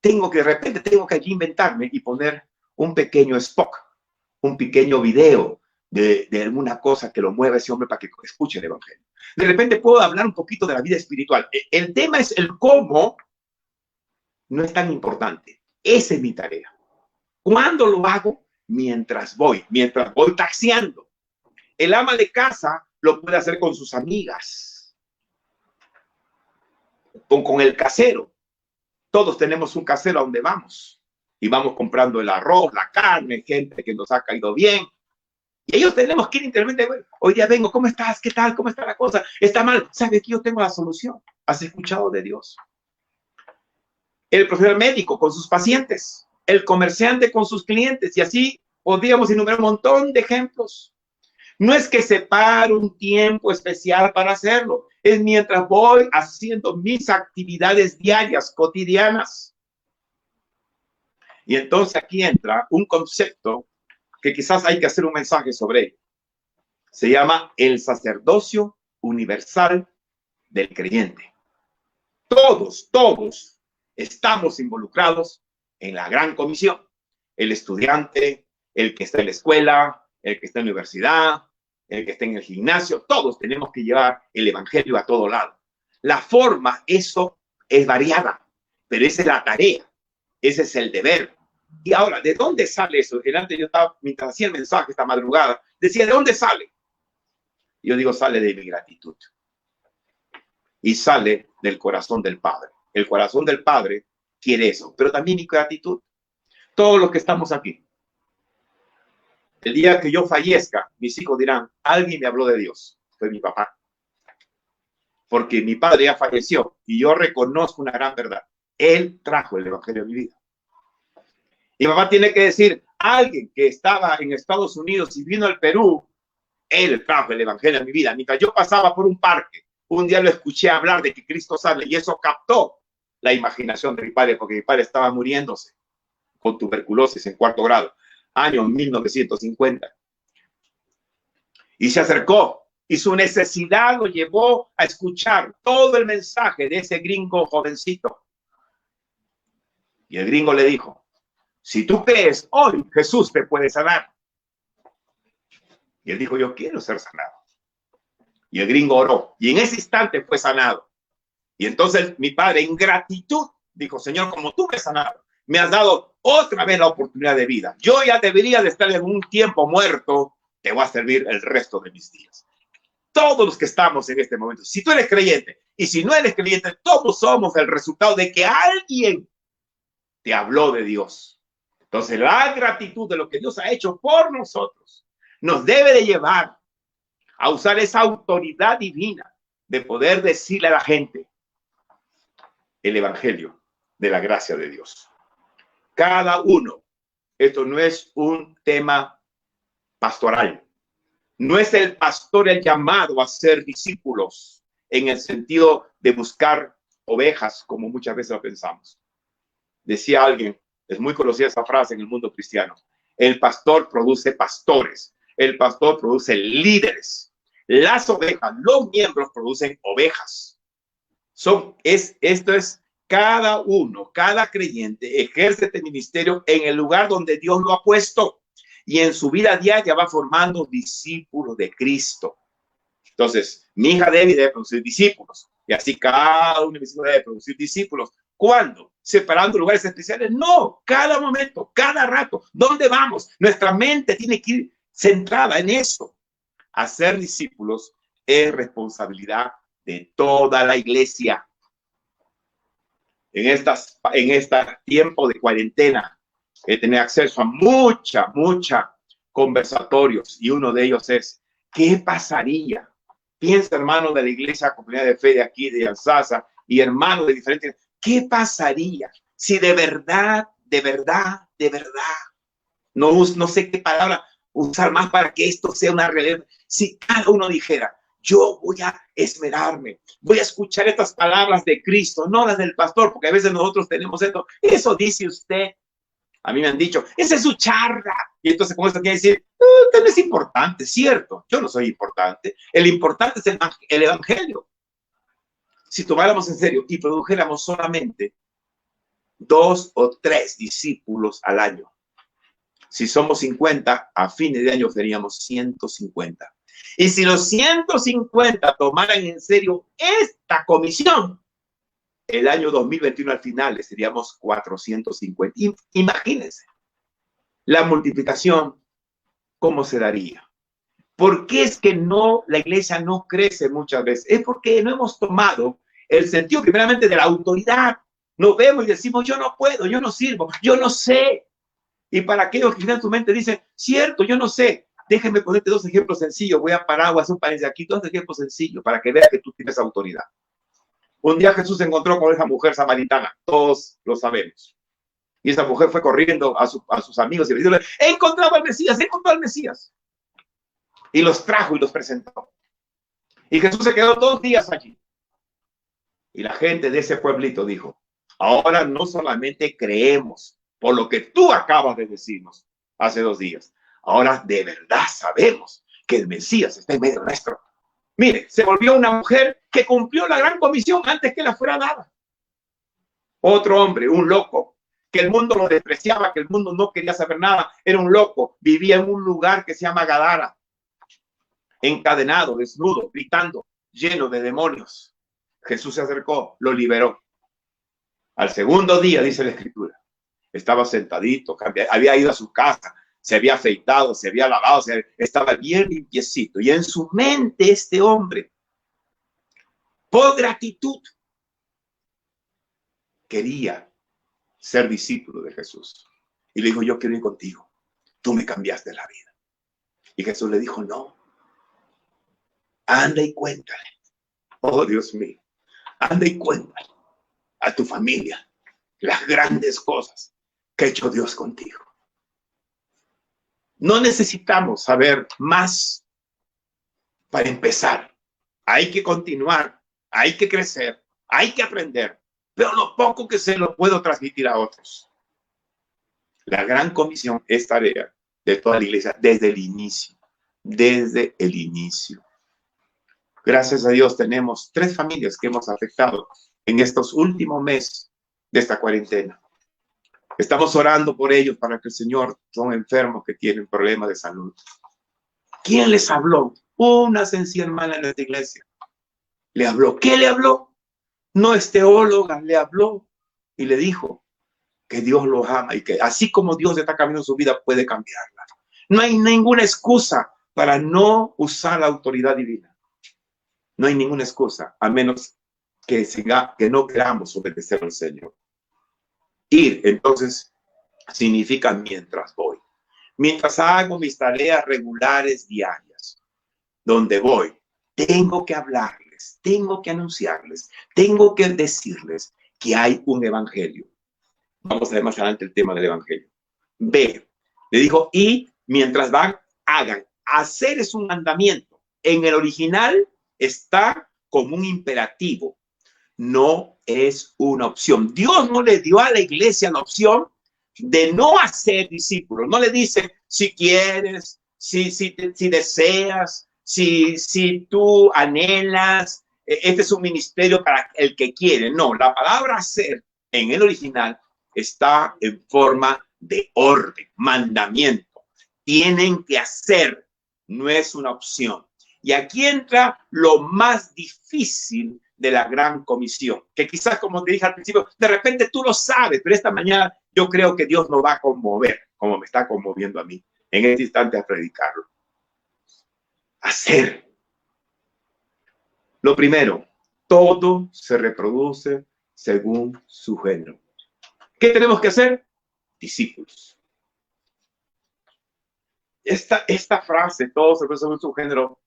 tengo que allí inventarme y poner un pequeño spot, un pequeño video de alguna cosa que lo mueva a ese hombre para que escuche el evangelio. De repente puedo hablar un poquito de la vida espiritual. El tema es el cómo, no es tan importante. Esa es mi tarea. ¿Cuándo lo hago? Mientras voy taxiando. El ama de casa lo puede hacer con sus amigas, con el casero. Todos tenemos un casero a donde vamos y vamos comprando el arroz, la carne, gente que nos ha caído bien. Y ellos tenemos que ir intervenir. Hoy día vengo, ¿cómo estás? ¿Qué tal? ¿Cómo está la cosa? ¿Está mal? ¿Sabes que yo tengo la solución? ¿Has escuchado de Dios? El profesional médico con sus pacientes, el comerciante con sus clientes, y así podríamos enumerar un montón de ejemplos. No es que separe un tiempo especial para hacerlo, es mientras voy haciendo mis actividades diarias, cotidianas. Y entonces aquí entra un concepto que quizás hay que hacer un mensaje sobre él. Se llama el sacerdocio universal del creyente. Todos estamos involucrados en la gran comisión. El estudiante, el que está en la escuela, el que está en la universidad, el que está en el gimnasio, todos tenemos que llevar el evangelio a todo lado. La forma, eso es variada, pero esa es la tarea, ese es el deber. Y ahora, ¿de dónde sale eso? Antes yo estaba, mientras hacía el mensaje esta madrugada, decía, ¿de dónde sale? Yo digo, sale de mi gratitud. Y sale del corazón del Padre. El corazón del Padre quiere eso, pero también mi gratitud. Todos los que estamos aquí. El día que yo fallezca, mis hijos dirán, alguien me habló de Dios. Fue mi papá. Porque mi padre ya falleció y yo reconozco una gran verdad. Él trajo el evangelio a mi vida. Y papá tiene que decir, alguien que estaba en Estados Unidos y vino al Perú, él trajo el evangelio a mi vida. Mientras yo pasaba por un parque, un día lo escuché hablar de que Cristo sale y eso captó la imaginación de mi padre, porque mi padre estaba muriéndose con tuberculosis en 4º grado, año 1950. Y se acercó y su necesidad lo llevó a escuchar todo el mensaje de ese gringo jovencito. Y el gringo le dijo, si tú crees, hoy Jesús te puede sanar. Y él dijo, yo quiero ser sanado. Y el gringo oró. Y en ese instante fue sanado. Y entonces mi padre, en gratitud, dijo, Señor, como tú me has sanado, me has dado otra vez la oportunidad de vida. Yo ya debería de estar en un tiempo muerto. Te voy a servir el resto de mis días. Todos los que estamos en este momento, si tú eres creyente y si no eres creyente, todos somos el resultado de que alguien te habló de Dios. Entonces, la gratitud de lo que Dios ha hecho por nosotros nos debe de llevar a usar esa autoridad divina de poder decirle a la gente el evangelio de la gracia de Dios. Cada uno, esto no es un tema pastoral. No es el pastor el llamado a ser discípulos en el sentido de buscar ovejas, como muchas veces lo pensamos. Decía alguien, es muy conocida esa frase en el mundo cristiano, el pastor produce pastores, el pastor produce líderes. Las ovejas, los miembros producen ovejas. Esto es cada uno, cada creyente ejerce este ministerio en el lugar donde Dios lo ha puesto. Y en su vida diaria va formando discípulos de Cristo. Entonces, mi hija debe producir discípulos. Y así cada uno de mis hijos debe producir discípulos. ¿Cuándo? ¿Separando lugares especiales? No, cada momento, cada rato. ¿Dónde vamos? Nuestra mente tiene que ir centrada en eso. Hacer discípulos es responsabilidad de toda la iglesia. En este tiempo de cuarentena, tener acceso a mucha conversatorios y uno de ellos es, ¿qué pasaría? Piensa, hermano de la iglesia, comunidad de fe de aquí, de Alsaza, y hermanos de diferentes, ¿qué pasaría si de verdad, no sé qué palabra usar más para que esto sea una realidad, si cada uno dijera, yo voy a esmerarme, voy a escuchar estas palabras de Cristo, no las del pastor, porque a veces nosotros tenemos esto, eso dice usted. A mí me han dicho, esa es su charla. Y entonces con eso quiere decir, usted no es importante, cierto. Yo no soy importante. El importante es el evangelio. Si tomáramos en serio y produjéramos solamente 2 o 3 discípulos al año. Si somos 50, a fines de año seríamos 150. Y si los 150 tomaran en serio esta comisión, el año 2021 al final seríamos 450. Imagínense la multiplicación, ¿cómo se daría? ¿Por qué es que la iglesia no crece muchas veces? Es porque no hemos tomado el sentido primeramente de la autoridad. Nos vemos y decimos, yo no puedo, yo no sirvo, yo no sé. Y para aquellos que en su mente dicen, cierto, yo no sé. Déjenme ponerte 2 ejemplos sencillos. Voy a parar, hacer un paréntesis aquí, 2 ejemplos sencillos para que veas que tú tienes autoridad. Un día Jesús se encontró con esa mujer samaritana, todos lo sabemos. Y esa mujer fue corriendo a sus amigos y le dijo, he encontrado al Mesías. Y los trajo y los presentó. Y Jesús se quedó 2 días allí. Y la gente de ese pueblito dijo, ahora no solamente creemos por lo que tú acabas de decirnos hace 2 días, ahora de verdad sabemos que el Mesías está en medio nuestro. Mire, se volvió una mujer que cumplió la gran comisión antes que la fuera dada. Otro hombre, un loco, que el mundo lo despreciaba, que el mundo no quería saber nada, era un loco, vivía en un lugar que se llama Gadara, encadenado, desnudo, gritando, lleno de demonios. Jesús se acercó, lo liberó. Al segundo día, dice la Escritura, estaba sentadito, había ido a su casa, se había afeitado, se había lavado, estaba bien limpiecito. Y en su mente este hombre, por gratitud, quería ser discípulo de Jesús. Y le dijo, yo quiero ir contigo. Tú me cambiaste la vida. Y Jesús le dijo, no. Anda y cuéntale. Oh, Dios mío. Anda y cuéntale a tu familia las grandes cosas que ha hecho Dios contigo. No necesitamos saber más para empezar. Hay que continuar, hay que crecer, hay que aprender, pero lo poco que sé lo puedo transmitir a otros. La gran comisión es tarea de toda la iglesia desde el inicio, desde el inicio. Gracias a Dios tenemos 3 familias que hemos afectado en estos últimos meses de esta cuarentena. Estamos orando por ellos para que el Señor, son enfermos que tienen problemas de salud. ¿Quién les habló? Una sencilla hermana en nuestra iglesia. Le habló. ¿Qué le habló? No es teóloga, le habló y le dijo que Dios los ama y que así como Dios está cambiando su vida, puede cambiarla. No hay ninguna excusa para no usar la autoridad divina. No hay ninguna excusa, a menos que no queramos obedecer al Señor. Ir, entonces, significa mientras voy. Mientras hago mis tareas regulares diarias, donde voy, tengo que hablarles, tengo que anunciarles, tengo que decirles que hay un evangelio. Vamos a ver más adelante el tema del evangelio. B, le dijo, y mientras van, hagan. Hacer es un mandamiento. En el original está como un imperativo. No es una opción. Dios no le dio a la iglesia la opción de no hacer discípulos. No le dice si quieres, si deseas, si tú anhelas. Este es un ministerio para el que quiere. No, la palabra hacer en el original está en forma de orden, mandamiento. Tienen que hacer, no es una opción. Y aquí entra lo más difícil de la gran comisión, que quizás, como te dije al principio, de repente tú lo sabes, pero esta mañana yo creo que Dios nos va a conmover, como me está conmoviendo a mí en este instante a predicarlo. Hacer. Lo primero, todo se reproduce según su género. ¿Qué tenemos que hacer? Discípulos. Esta frase, todo se reproduce según su género,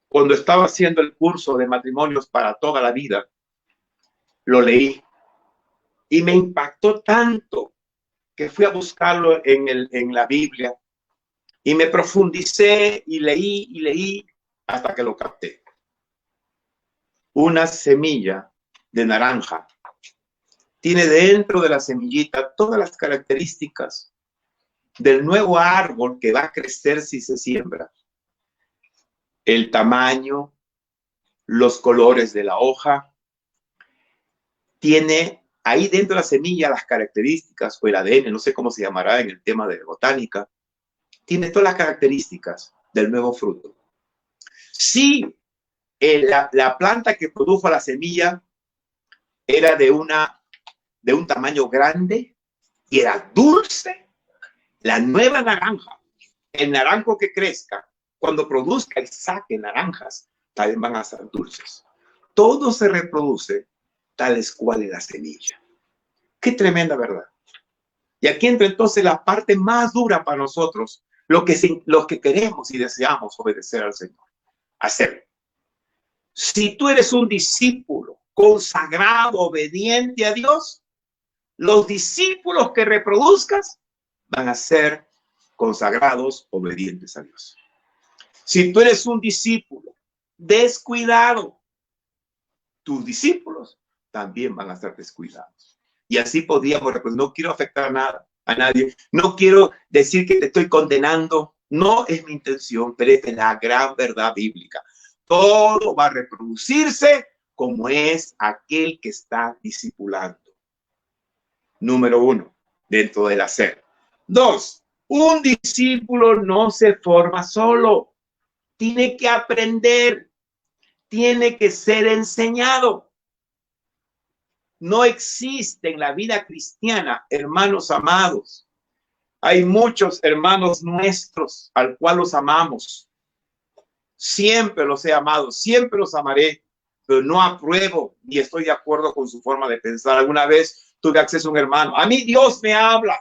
cuando estaba haciendo el curso de matrimonios para toda la vida, lo leí y me impactó tanto que fui a buscarlo en la Biblia y me profundicé y leí hasta que lo capté. Una semilla de naranja tiene dentro de la semillita todas las características del nuevo árbol que va a crecer si se siembra. El tamaño, los colores de la hoja. Tiene ahí dentro de la semilla las características o el ADN, no sé cómo se llamará en el tema de botánica. Tiene todas las características del nuevo fruto. Si la planta que produjo la semilla era de un tamaño grande y era dulce, la nueva naranja, el naranjo que crezca, cuando produzca y saque naranjas, también van a ser dulces. Todo se reproduce tales cual es la semilla. Qué tremenda verdad. Y aquí entra entonces la parte más dura para nosotros, los que queremos y deseamos obedecer al Señor. Hacer. Si tú eres un discípulo consagrado, obediente a Dios, los discípulos que reproduzcas van a ser consagrados, obedientes a Dios. Si tú eres un discípulo descuidado, tus discípulos también van a ser descuidados. Y así podríamos, pues no quiero afectar a nadie, no quiero decir que te estoy condenando, no es mi intención, pero es la gran verdad bíblica. Todo va a reproducirse como es aquel que está discipulando. Número 1, dentro del hacer. 2, un discípulo no se forma solo. Tiene que aprender, tiene que ser enseñado. No existe en la vida cristiana, hermanos amados, Hay muchos hermanos nuestros al cual los amamos. Siempre los he amado, siempre los amaré, pero no apruebo ni estoy de acuerdo con su forma de pensar. Alguna vez tuve acceso a un hermano. A mí Dios me habla.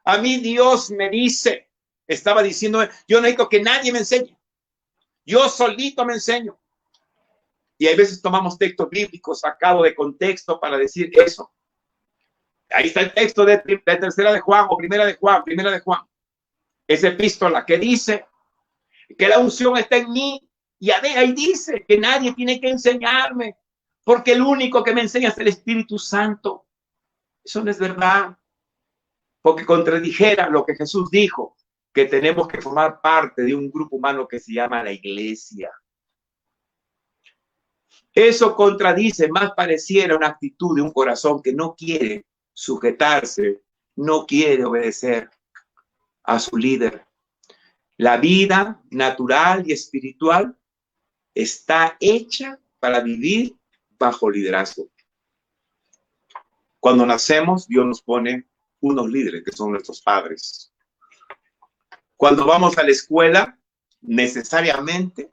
A mí Dios me dice. Estaba diciendo, yo no necesito que nadie me enseñe. Yo solito me enseño. Y a veces tomamos textos bíblicos sacados de contexto para decir eso. Ahí está el texto de tercera de Juan o primera de Juan. Esa epístola que dice que la unción está en mí. Y ahí dice que nadie tiene que enseñarme, porque el único que me enseña es el Espíritu Santo. Eso no es verdad, porque contradijera lo que Jesús dijo, que tenemos que formar parte de un grupo humano que se llama la iglesia. Eso contradice, más pareciera una actitud de un corazón que no quiere sujetarse, no quiere obedecer a su líder. La vida natural y espiritual está hecha para vivir bajo liderazgo. Cuando nacemos, Dios nos pone unos líderes que son nuestros padres. Cuando vamos a la escuela, necesariamente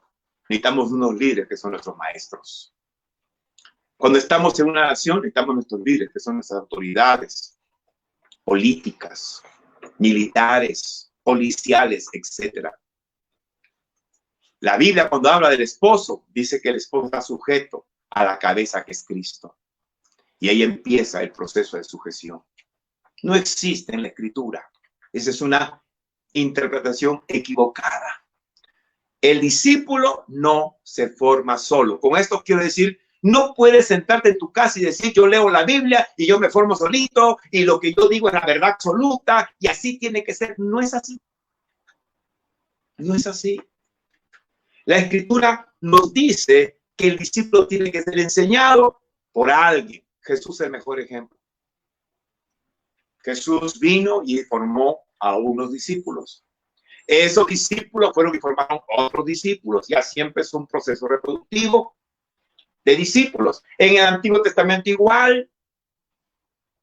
necesitamos unos líderes que son nuestros maestros. Cuando estamos en una nación, necesitamos nuestros líderes que son nuestras autoridades políticas, militares, policiales, etc. La Biblia, cuando habla del esposo, dice que el esposo está sujeto a la cabeza que es Cristo. Y ahí empieza el proceso de sujeción. No existe en la Escritura. Esa es una interpretación equivocada. El discípulo no se forma solo. Con esto quiero decir, no puedes sentarte en tu casa y decir, yo leo la Biblia y yo me formo solito y lo que yo digo es la verdad absoluta y así tiene que ser. No es así. No es así. La Escritura nos dice que el discípulo tiene que ser enseñado por alguien. Jesús es el mejor ejemplo. Jesús vino y formó a unos discípulos. Esos discípulos fueron y formaron otros discípulos. Ya siempre es un proceso reproductivo de discípulos. En el Antiguo Testamento igual.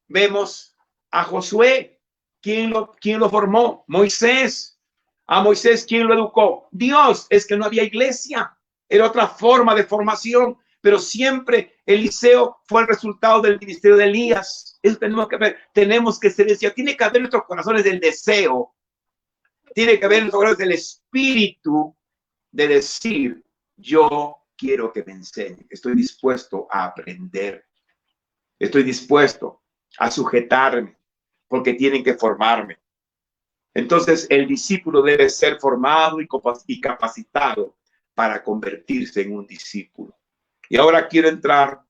Vemos a Josué. ¿Quién lo formó? Moisés. A Moisés, ¿quién lo educó? Dios. Es que no había iglesia. Era otra forma de formación. Pero siempre Eliseo fue el resultado del ministerio de Elías. Eso tenemos que ver. Tenemos que ser deseo. Tiene que haber en nuestros corazones el deseo. Tiene que haber en nuestros corazones el espíritu de decir, yo quiero que me enseñe. Estoy dispuesto a aprender. Estoy dispuesto a sujetarme porque tienen que formarme. Entonces, el discípulo debe ser formado y capacitado para convertirse en un discípulo. Y ahora quiero entrar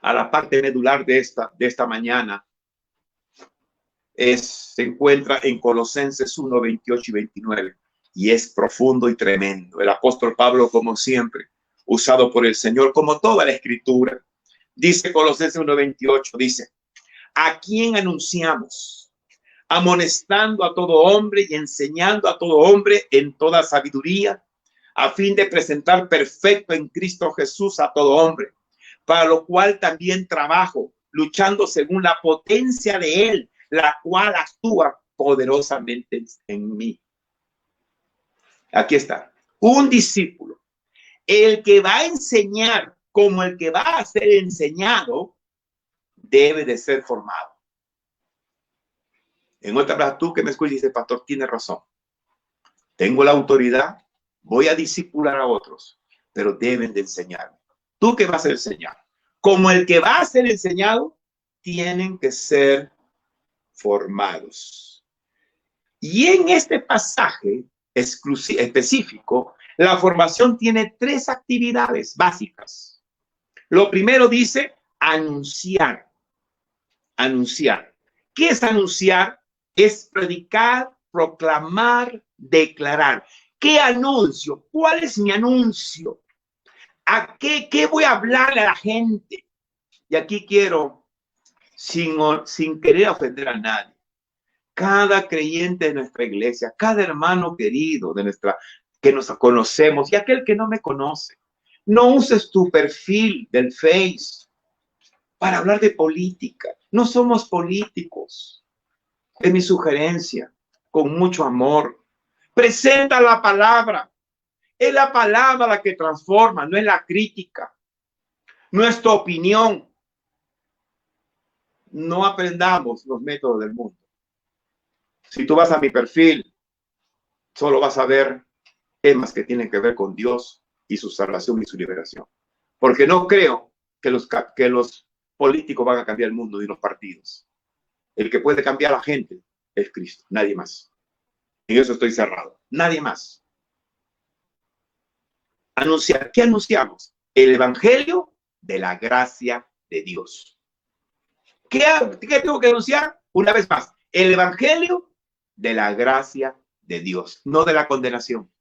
a la parte medular de esta mañana. Se encuentra en Colosenses 1, 28 y 29. Y es profundo y tremendo. El apóstol Pablo, como siempre, usado por el Señor, como toda la Escritura. Dice Colosenses 1, 28, dice, ¿a quién anunciamos? Amonestando a todo hombre y enseñando a todo hombre en toda sabiduría, a fin de presentar perfecto en Cristo Jesús a todo hombre, para lo cual también trabajo, luchando según la potencia de Él, la cual actúa poderosamente en mí. Aquí está. Un discípulo, el que va a enseñar como el que va a ser enseñado, debe de ser formado. En otras palabras, tú que me escuchas y dices, pastor, tiene razón. Tengo la autoridad, voy a discipular a otros, pero deben de enseñarme. Tú que vas a enseñar, como el que va a ser enseñado, tienen que ser formados. Y en este pasaje específico, la formación tiene 3 actividades básicas. Lo primero dice anunciar. Anunciar. ¿Qué es anunciar? Es predicar, proclamar, declarar. ¿Qué anuncio? ¿Cuál es mi anuncio? ¿A qué voy a hablarle a la gente? Y aquí quiero, sin querer ofender a nadie, cada creyente de nuestra iglesia, cada hermano querido que nos conocemos y aquel que no me conoce, no uses tu perfil del Face para hablar de política. No somos políticos. Es mi sugerencia, con mucho amor. Presenta la palabra. Es la palabra la que transforma, no es la crítica, no es tu opinión. No aprendamos los métodos del mundo. Si tú vas a mi perfil, solo vas a ver temas que tienen que ver con Dios y su salvación y su liberación. Porque no creo que los políticos van a cambiar el mundo ni los partidos. El que puede cambiar a la gente es Cristo, nadie más. En eso estoy cerrado. Nadie más. Anunciar. ¿Qué anunciamos? El evangelio de la gracia de Dios. ¿Qué tengo que anunciar? Una vez más, el evangelio de la gracia de Dios, no de la condenación.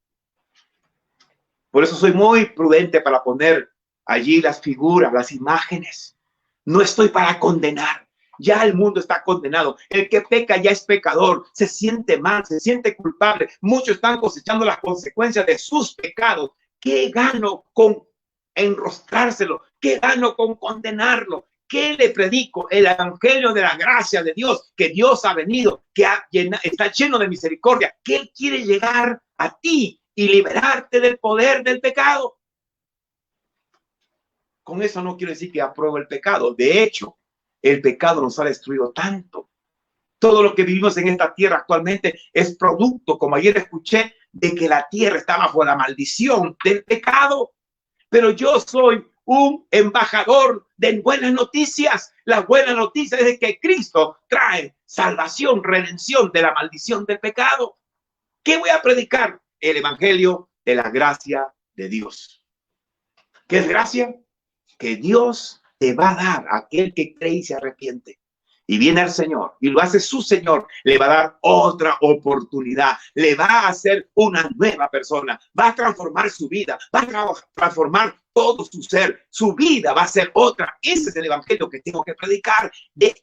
Por eso soy muy prudente para poner allí las figuras, las imágenes. No estoy para condenar. Ya el mundo está condenado. El que peca ya es pecador. Se siente mal, se siente culpable. Muchos están cosechando las consecuencias de sus pecados. ¿Qué gano con enrostrárselo? ¿Qué gano con condenarlo? ¿Qué le predico? El evangelio de la gracia de Dios, que Dios ha venido, que está lleno de misericordia, que Él quiere llegar a ti y liberarte del poder del pecado. Con eso no quiero decir que apruebo el pecado. De hecho, el pecado nos ha destruido tanto. Todo lo que vivimos en esta tierra actualmente es producto, como ayer escuché, de que la tierra está bajo la maldición del pecado. Pero yo soy un embajador de buenas noticias. La buena noticia es de que Cristo trae salvación, redención de la maldición del pecado. ¿Qué voy a predicar? El evangelio de la gracia de Dios. ¿Qué es gracia? Que Dios te va a dar a aquel que cree y se arrepiente. Y viene el Señor y lo hace su Señor, le va a dar otra oportunidad, le va a hacer una nueva persona, va a transformar su vida, va a transformar todo su ser, su vida va a ser otra. Ese es el evangelio que tengo que predicar.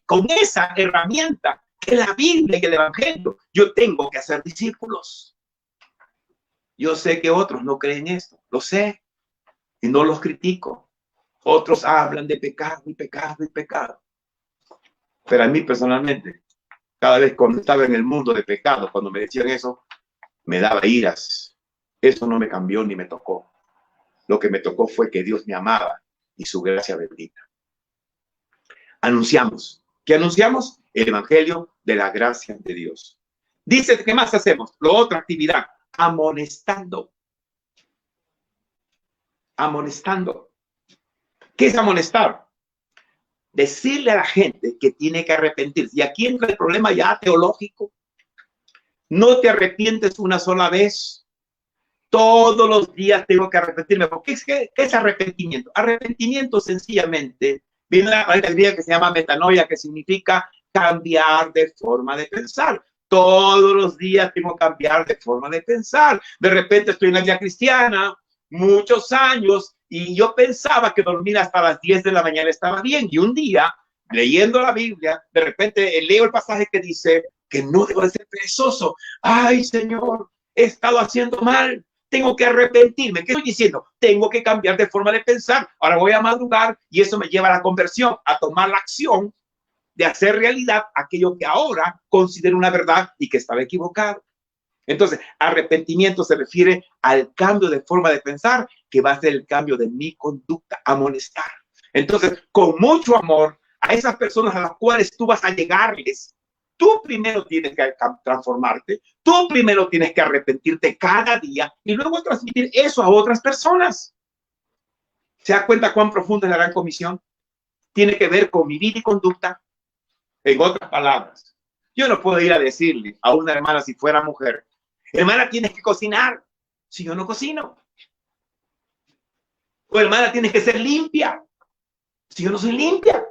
Con esa herramienta que la Biblia y el evangelio, yo tengo que hacer discípulos. Yo sé que otros no creen esto, lo sé, y no los critico. Otros hablan de pecado y pecado y pecado. Pero a mí personalmente, cada vez cuando estaba en el mundo de pecado, cuando me decían eso, me daba iras. Eso no me cambió ni me tocó. Lo que me tocó fue que Dios me amaba y su gracia bendita. Anunciamos. ¿Qué anunciamos? El evangelio de la gracia de Dios. Dice, ¿qué más hacemos? La otra actividad, amonestando. Amonestando. ¿Qué es amonestar? Decirle a la gente que tiene que arrepentirse. Y aquí entra el problema ya teológico. No te arrepientes una sola vez. Todos los días tengo que arrepentirme. ¿Qué es arrepentimiento? Arrepentimiento sencillamente viene de una palabra griega que se llama metanoia, que significa cambiar de forma de pensar. Todos los días tengo que cambiar de forma de pensar. De repente estoy en la vida cristiana, muchos años, y yo pensaba que dormir hasta las 10 de la mañana estaba bien. Y un día, leyendo la Biblia, de repente leo el pasaje que dice que no debo de ser perezoso. Ay, Señor, he estado haciendo mal. Tengo que arrepentirme. ¿Qué estoy diciendo? Tengo que cambiar de forma de pensar. Ahora voy a madrugar y eso me lleva a la conversión, a tomar la acción de hacer realidad aquello que ahora considero una verdad y que estaba equivocado. Entonces, arrepentimiento se refiere al cambio de forma de pensar, que va a ser el cambio de mi conducta, amonestar. Entonces, con mucho amor a esas personas a las cuales tú vas a llegarles, tú primero tienes que transformarte, tú primero tienes que arrepentirte cada día y luego transmitir eso a otras personas. ¿Se da cuenta cuán profunda es la gran comisión? Tiene que ver con mi vida y conducta. En otras palabras, yo no puedo ir a decirle a una hermana, si fuera mujer, hermana, tienes que cocinar, si yo no cocino. O hermana, tienes que ser limpia, si yo no soy limpia.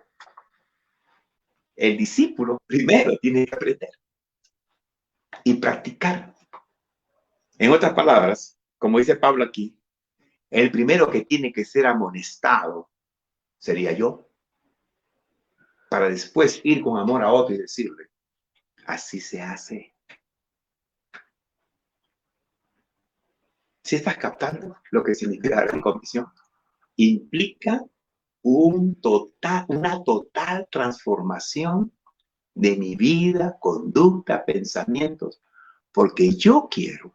El discípulo primero tiene que aprender y practicar. En otras palabras, como dice Pablo aquí, el primero que tiene que ser amonestado sería yo, para después ir con amor a otro y decirle, así se hace. ¿Sí estás captando lo que significa la gran comisión? Implica una total transformación de mi vida, conducta, pensamientos, porque yo quiero,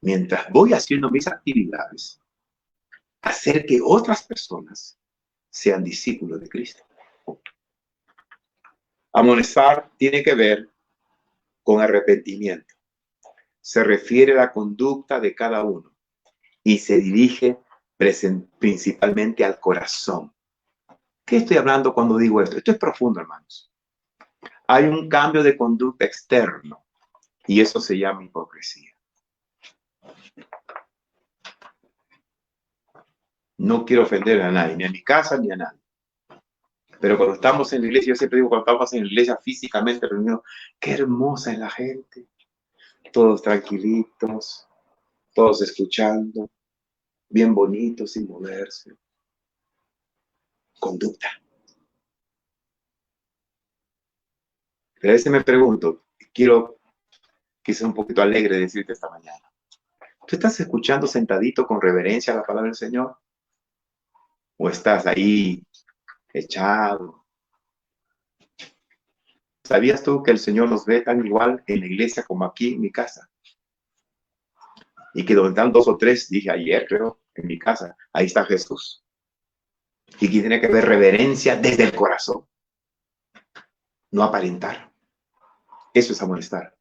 mientras voy haciendo mis actividades, hacer que otras personas sean discípulos de Cristo. Amonestar tiene que ver con arrepentimiento. Se refiere a la conducta de cada uno y se dirige principalmente al corazón. ¿Qué estoy hablando cuando digo esto? Esto es profundo, hermanos. Hay un cambio de conducta externo y eso se llama hipocresía. No quiero ofender a nadie, ni a mi casa, ni a nadie. Pero cuando estamos en la iglesia, yo siempre digo, cuando estamos en la iglesia físicamente reunidos, qué hermosa es la gente. Todos tranquilitos, todos escuchando, bien bonitos, sin moverse. Conducta. Pero a veces me pregunto, quiero quizá un poquito alegre decirte esta mañana. ¿Tú estás escuchando sentadito con reverencia la palabra del Señor? ¿O estás ahí echado? ¿Sabías tú que el Señor nos ve tan igual en la iglesia como aquí en mi casa? Y que donde están 2 o 3, dije ayer, creo, en mi casa, ahí está Jesús. Y que tiene que haber reverencia desde el corazón. No aparentar. Eso es amonestar.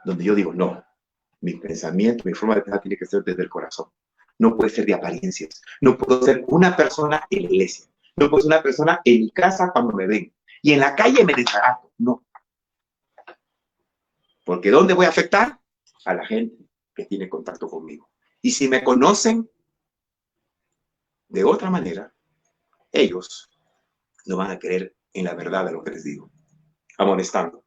Donde yo digo, no, mi pensamiento, mi forma de pensar tiene que ser desde el corazón. No puede ser de apariencias. No puedo ser una persona en la iglesia. No puedo ser una persona en mi casa cuando me ven. Y en la calle me desbarato. No. Porque ¿dónde voy a afectar? A la gente que tiene contacto conmigo. Y si me conocen de otra manera, ellos no van a creer en la verdad de lo que les digo. Amonestando.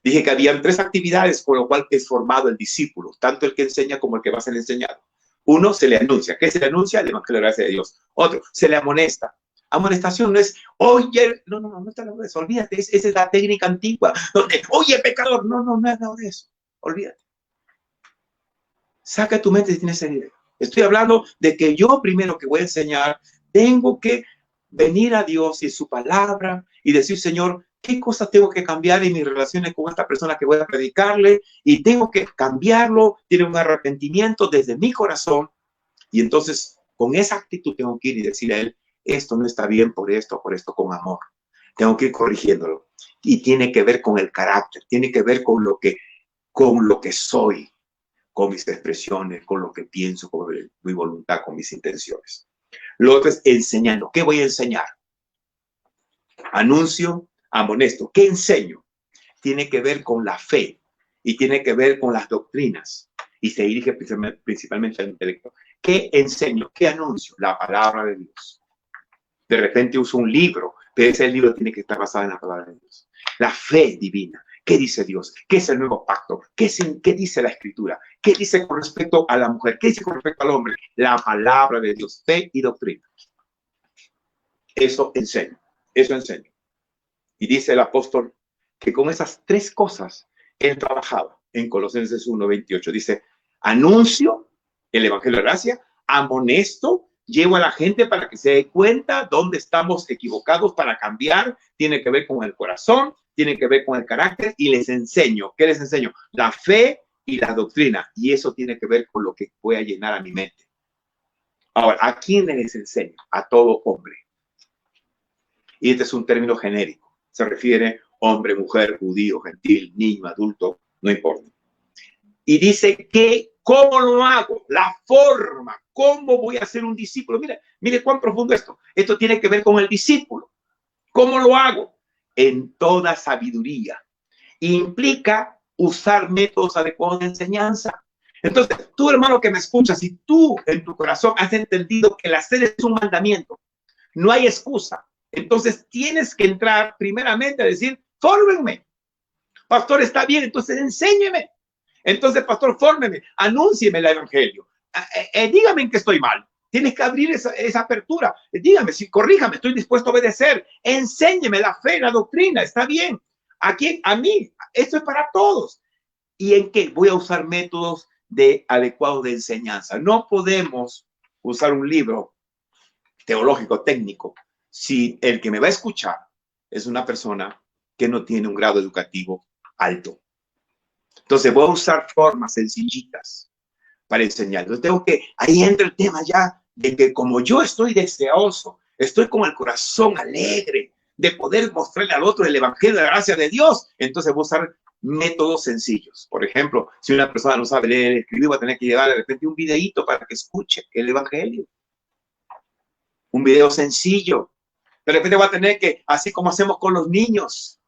Dije que habían 3 actividades por lo cual es formado el discípulo, tanto el que enseña como el que va a ser enseñado. Uno, se le anuncia. ¿Qué se le anuncia? El evangelio de la gracia de Dios. Otro, se le amonesta. Amonestación no es, oye, no está hablando de eso, olvídate, esa es la técnica antigua, donde, oye, pecador, no es nada de eso, olvídate. Saca tu mente si tienes esa idea. Estoy hablando de que yo primero que voy a enseñar, tengo que venir a Dios y su palabra y decir, Señor, ¿qué cosas tengo que cambiar en mis relaciones con esta persona que voy a predicarle? Y tengo que cambiarlo, tiene un arrepentimiento desde mi corazón. Y entonces, con esa actitud tengo que ir y decirle a él, esto no está bien por esto, con amor. Tengo que ir corrigiéndolo. Y tiene que ver con el carácter, tiene que ver con lo que soy, con mis expresiones, con lo que pienso, con mi voluntad, con mis intenciones. Lo otro es enseñando. ¿Qué voy a enseñar? Anuncio, amonesto. ¿Qué enseño? Tiene que ver con la fe y tiene que ver con las doctrinas y se dirige principalmente al intelecto. ¿Qué enseño? ¿Qué anuncio? La palabra de Dios. De repente uso un libro, pero ese libro tiene que estar basado en la palabra de Dios. La fe divina. ¿Qué dice Dios? ¿Qué es el nuevo pacto? ¿Qué dice la Escritura? ¿Qué dice con respecto a la mujer? ¿Qué dice con respecto al hombre? La palabra de Dios, fe y doctrina. Eso enseño. Y dice el apóstol que con esas 3 cosas él trabajaba en Colosenses 1:28. Dice, anuncio el evangelio de gracia, amonesto, llevo a la gente para que se dé cuenta dónde estamos equivocados para cambiar, tiene que ver con el corazón, tiene que ver con el carácter y les enseño. ¿Qué les enseño? La fe y la doctrina. Y eso tiene que ver con lo que voy a llenar a mi mente. Ahora, ¿a quién les enseño? A todo hombre. Y este es un término genérico. Se refiere hombre, mujer, judío, gentil, niño, adulto, no importa. Y dice que, ¿cómo lo hago? La forma, ¿cómo voy a ser un discípulo? Mire cuán profundo esto. Esto tiene que ver con el discípulo. ¿Cómo lo hago? En toda sabiduría. Implica usar métodos adecuados de enseñanza. Entonces, tú, hermano que me escuchas, si tú en tu corazón has entendido que el hacer es un mandamiento, no hay excusa. Entonces, tienes que entrar primeramente a decir, fórmenme. Pastor, está bien, entonces enséñeme. Entonces, pastor, fórmeme, anúncieme el evangelio. Dígame en qué estoy mal. Tienes que abrir esa apertura. Dígame, corríjame, estoy dispuesto a obedecer. Enséñeme la fe, la doctrina, está bien. ¿A quién? A mí. Esto es para todos. ¿Y en qué? Voy a usar métodos adecuados de enseñanza. No podemos usar un libro teológico, técnico, si el que me va a escuchar es una persona que no tiene un grado educativo alto. Entonces voy a usar formas sencillitas para enseñar. Entonces tengo que, ahí entra el tema ya de que como yo estoy deseoso, estoy con el corazón alegre de poder mostrarle al otro el evangelio de la gracia de Dios, entonces voy a usar métodos sencillos. Por ejemplo, si una persona no sabe leer, escribir, va a tener que llevar de repente un videíto para que escuche el evangelio. Un video sencillo. De repente va a tener que, así como hacemos con los niños,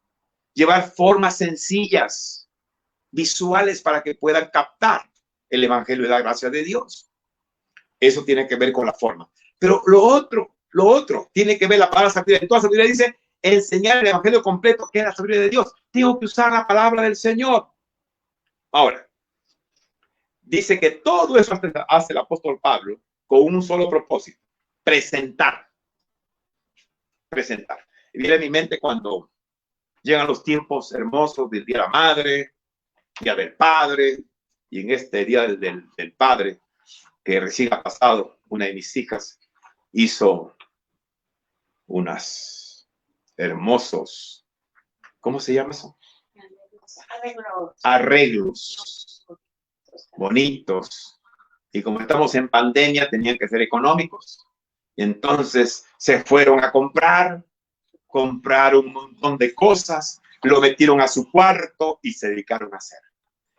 llevar formas sencillas, visuales, para que puedan captar el evangelio de la gracia de Dios. Eso tiene que ver con la forma. Pero lo otro tiene que ver la palabra sabiduría. En toda sabiduría dice enseñar el evangelio completo, que es la sabiduría de Dios. Tengo que usar la palabra del Señor. Ahora, dice que todo eso hace el apóstol Pablo con un solo propósito: presentar. Y viene a mi mente cuando llegan los tiempos hermosos del Día de la Madre, Día del Padre, y en este Día del Padre, que recién ha pasado, una de mis hijas hizo unas hermosos, ¿cómo se llama eso? Arreglos bonitos. Y como estamos en pandemia, tenían que ser económicos. Entonces se fueron a comprar un montón de cosas, lo metieron a su cuarto y se dedicaron a hacer.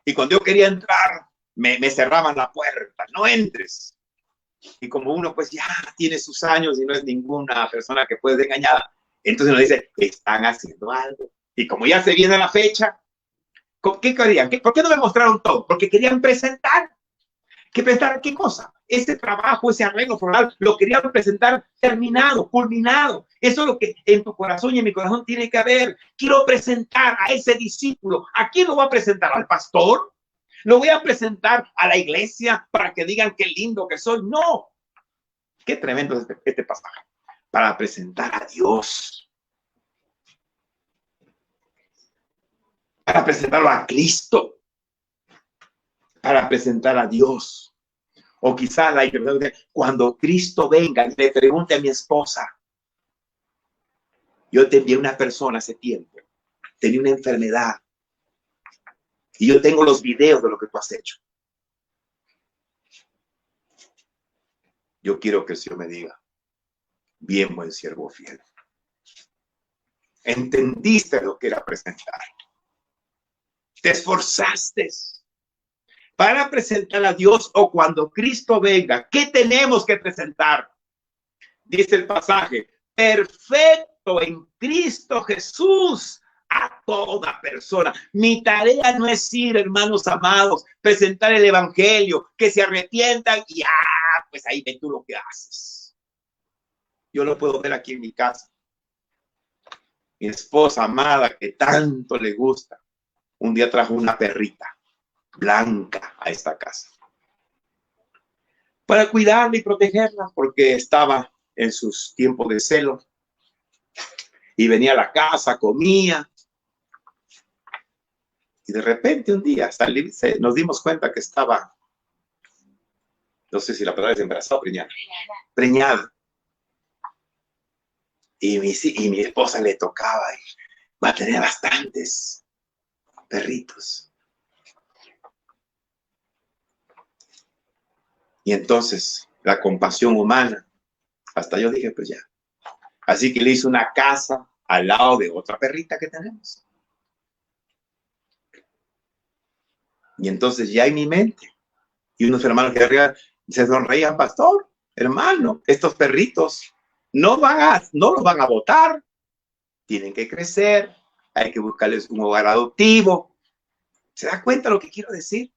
Y cuando yo quería entrar, me cerraban la puerta: no entres. Y como uno pues ya tiene sus años y no es ninguna persona que puede ser engañada, entonces uno dice, están haciendo algo. Y como ya se viene la fecha, ¿qué querían? ¿Por qué no me mostraron todo? Porque querían presentar. ¿Qué presentar? ¿Qué cosa? Ese trabajo, ese arreglo floral, lo querían presentar terminado, culminado. Eso es lo que en tu corazón y en mi corazón tiene que haber. Quiero presentar a ese discípulo. ¿A quién lo voy a presentar? ¿Al pastor? ¿Lo voy a presentar a la iglesia para que digan qué lindo que soy? No. Qué tremendo es este pasaje. Para presentar a Dios. Para presentarlo a Cristo. Para presentar a Dios. O quizá la interpretación de cuando Cristo venga y le pregunte a mi esposa: yo te envié una persona hace tiempo, tenía una enfermedad y yo tengo los videos de lo que tú has hecho. Yo quiero que el Señor me diga: bien, buen siervo fiel. Entendiste lo que era presentar. Te esforzaste para presentar a Dios, o cuando Cristo venga, ¿qué tenemos que presentar? Dice el pasaje: perfecto en Cristo Jesús a toda persona. Mi tarea no es ir, hermanos amados, presentar el evangelio, que se arrepientan y pues ahí ven tú lo que haces. Yo lo puedo ver aquí en mi casa. Mi esposa amada, que tanto le gusta, un día trajo una perrita blanca a esta casa para cuidarla y protegerla, porque estaba en sus tiempos de celo y venía a la casa, comía, y de repente un día nos dimos cuenta que estaba, no sé si la palabra es embarazada o preñada. Y mi esposa le tocaba y va a tener bastantes perritos. Y entonces la compasión humana, hasta yo dije, pues ya. Así que le hice una casa al lado de otra perrita que tenemos. Y entonces ya en mi mente, y unos hermanos que arriba se sonreían: pastor, hermano, estos perritos no los van a botar, tienen que crecer, hay que buscarles un hogar adoptivo. ¿Se da cuenta lo que quiero decir?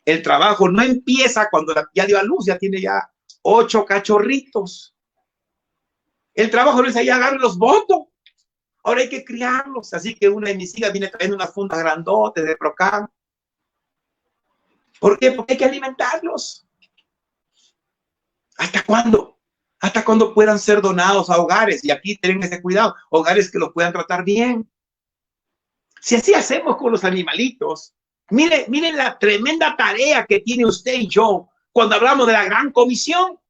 El trabajo no empieza cuando ya dio a luz, ya tiene ya 8 cachorritos. El trabajo no es allá, agarro los votos. Ahora hay que criarlos. Así que una de mis hijas viene trayendo unas fundas grandotes de Procam. ¿Por qué? Porque hay que alimentarlos. ¿Hasta cuándo? Hasta cuando puedan ser donados a hogares. Y aquí tienen ese cuidado. Hogares que los puedan tratar bien. Si así hacemos con los animalitos, miren la tremenda tarea que tiene usted y yo cuando hablamos de la gran comisión.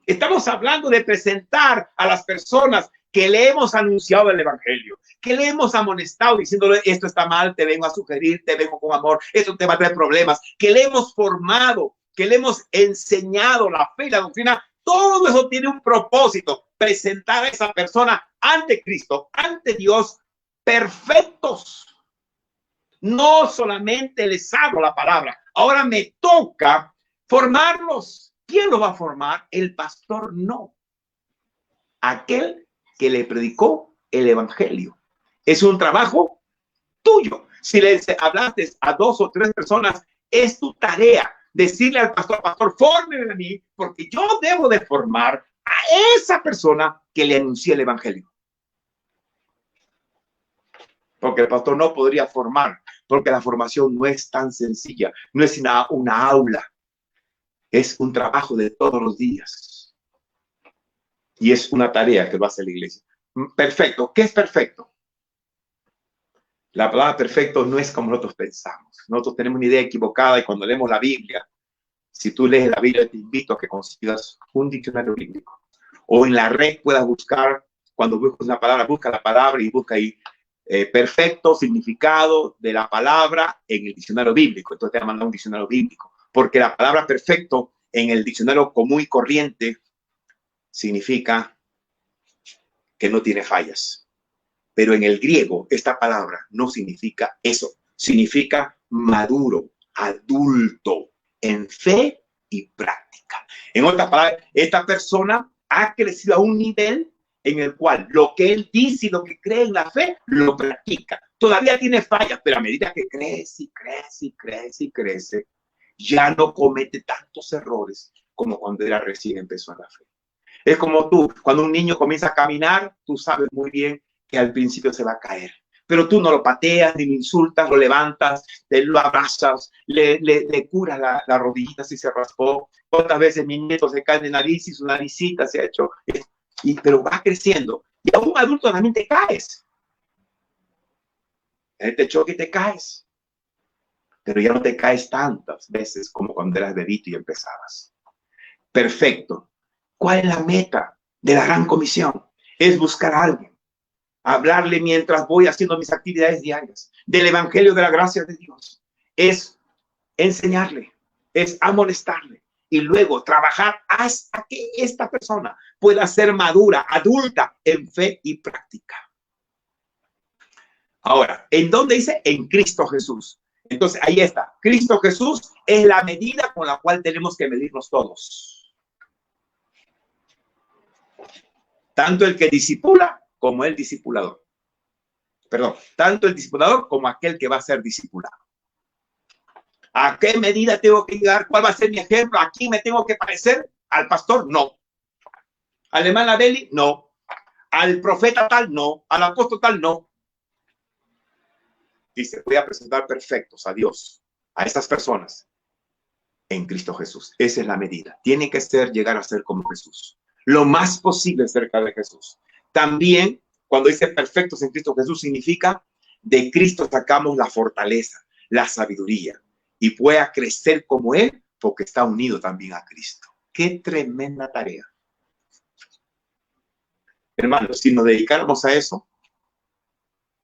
Estamos hablando de presentar a las personas que le hemos anunciado el evangelio, que le hemos amonestado diciéndole esto está mal, te vengo a sugerir, te vengo con amor, esto te va a traer problemas, que le hemos formado, que le hemos enseñado la fe y la doctrina. Todo eso tiene un propósito: presentar a esa persona ante Cristo, ante Dios, perfectos. No solamente les hablo la palabra, ahora me toca formarlos. ¿Quién los va a formar? El pastor no. Aquel que le predicó el evangelio. Es un trabajo tuyo. Si le hablaste a 2 o 3 personas, es tu tarea decirle al pastor, fórmeme a mí, porque yo debo de formar a esa persona que le anuncie el evangelio. Porque el pastor no podría formar, porque la formación no es tan sencilla, no es una aula, es un trabajo de todos los días. Y es una tarea que lo hace la iglesia. Perfecto. ¿Qué es perfecto? La palabra perfecto no es como nosotros pensamos. Nosotros tenemos una idea equivocada y cuando leemos la Biblia, si tú lees la Biblia, te invito a que consigas un diccionario bíblico. O en la red puedas buscar, cuando buscas una palabra, busca la palabra y busca ahí perfecto, significado de la palabra en el diccionario bíblico. Entonces te va a mandar un diccionario bíblico. Porque la palabra perfecto en el diccionario común y corriente significa que no tiene fallas. Pero en el griego, esta palabra no significa eso. Significa maduro, adulto, en fe y práctica. En otras palabras, esta persona ha crecido a un nivel en el cual lo que él dice y lo que cree en la fe, lo practica. Todavía tiene fallas, pero a medida que crece y crece y crece y crece, ya no comete tantos errores como cuando era recién empezó en la fe. Es como tú, cuando un niño comienza a caminar, tú sabes muy bien que al principio se va a caer. Pero tú no lo pateas, ni lo insultas, lo levantas, lo abrazas, le curas la rodillita si se raspó. Otras veces mi nieto se cae de nariz y su naricita se ha hecho. Pero va creciendo. Y a un adulto también te caes. Te choque y te caes. Pero ya no te caes tantas veces como cuando eras bebito y empezabas. Perfecto. ¿Cuál es la meta de la gran comisión? Es buscar a alguien. Hablarle mientras voy haciendo mis actividades diarias del evangelio de la gracia de Dios. Es enseñarle, es amonestarle y luego trabajar hasta que esta persona pueda ser madura, adulta en fe y práctica. Ahora, ¿en dónde dice? En Cristo Jesús. Entonces, ahí está. Cristo Jesús es la medida con la cual tenemos que medirnos todos. Tanto el que discipula como el discipulador. Perdón, tanto el discipulador como aquel que va a ser discipulado. ¿A qué medida tengo que llegar? ¿Cuál va a ser mi ejemplo? ¿Aquí me tengo que parecer al pastor? No. ¿Al hermano Abeli? No. ¿Al profeta tal? No. ¿Al apóstol tal? No. Dice, voy a presentar perfectos a Dios, a estas personas, en Cristo Jesús. Esa es la medida. Tiene que llegar a ser como Jesús. Lo más posible cerca de Jesús. También, cuando dice perfectos en Cristo Jesús, significa de Cristo sacamos la fortaleza, la sabiduría, y pueda crecer como Él, porque está unido también a Cristo. ¡Qué tremenda tarea! Hermanos, si nos dedicáramos a eso,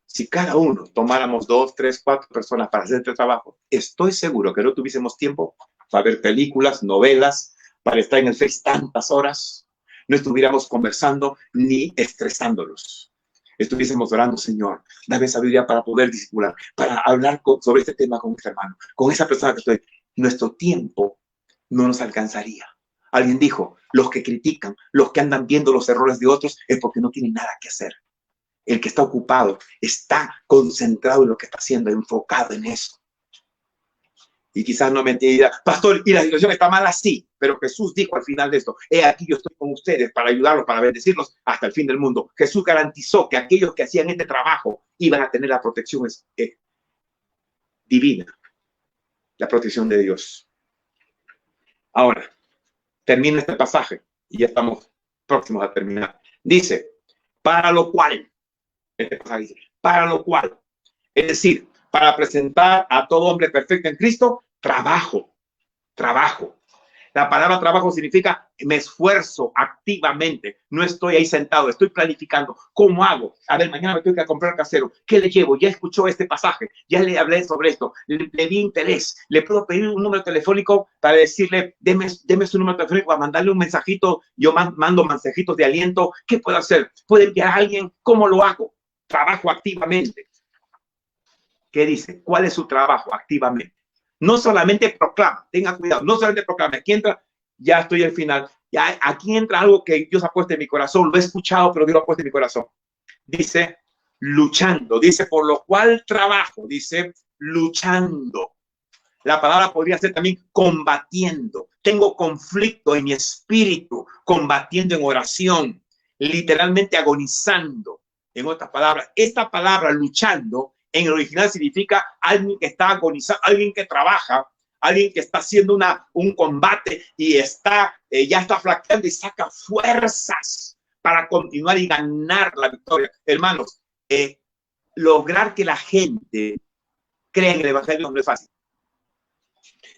si cada uno tomáramos 2, 3, 4 personas para hacer este trabajo, estoy seguro que no tuviésemos tiempo para ver películas, novelas, para estar en el Face tantas horas. No estuviéramos conversando ni estresándolos. Estuviésemos orando, Señor, dame sabiduría para poder discipular, para hablar sobre este tema con este hermano, con esa persona que estoy. Nuestro tiempo no nos alcanzaría. Alguien dijo, los que critican, los que andan viendo los errores de otros, es porque no tienen nada que hacer. El que está ocupado está concentrado en lo que está haciendo, enfocado en eso. Y quizás no me entienda, pastor, y la situación está mal así, pero Jesús dijo al final de esto, he aquí yo estoy con ustedes para ayudarlos, para bendecirlos hasta el fin del mundo. Jesús garantizó que aquellos que hacían este trabajo iban a tener la protección divina, la protección de Dios. Ahora, termina este pasaje y ya estamos próximos a terminar. Dice, para lo cual, este pasaje dice, para lo cual, es decir, para presentar a todo hombre perfecto en Cristo, trabajo. La palabra trabajo significa me esfuerzo activamente. No estoy ahí sentado, estoy planificando. ¿Cómo hago? A ver, mañana me tengo que comprar casero. ¿Qué le llevo? Ya escuchó este pasaje, ya le hablé sobre esto, le di interés. Le puedo pedir un número telefónico para decirle, deme su número telefónico para mandarle un mensajito. Yo mando mensajitos de aliento. ¿Qué puedo hacer? ¿Puedo enviar a alguien? ¿Cómo lo hago? Trabajo activamente. ¿Qué dice? ¿Cuál es su trabajo activamente? No solamente proclama, tenga cuidado, no solamente proclama. Aquí entra, ya estoy al final, ya aquí entra algo que Dios ha puesto en mi corazón, lo he escuchado, pero Dios lo ha puesto en mi corazón. Dice, luchando, dice, por lo cual trabajo, dice, luchando. La palabra podría ser también combatiendo. Tengo conflicto en mi espíritu, combatiendo en oración, literalmente agonizando. En otras palabras, esta palabra luchando en el original significa alguien que está agonizando, alguien que trabaja, alguien que está haciendo un combate y ya está flaqueando y saca fuerzas para continuar y ganar la victoria. Hermanos, lograr que la gente crea en el evangelio no es fácil.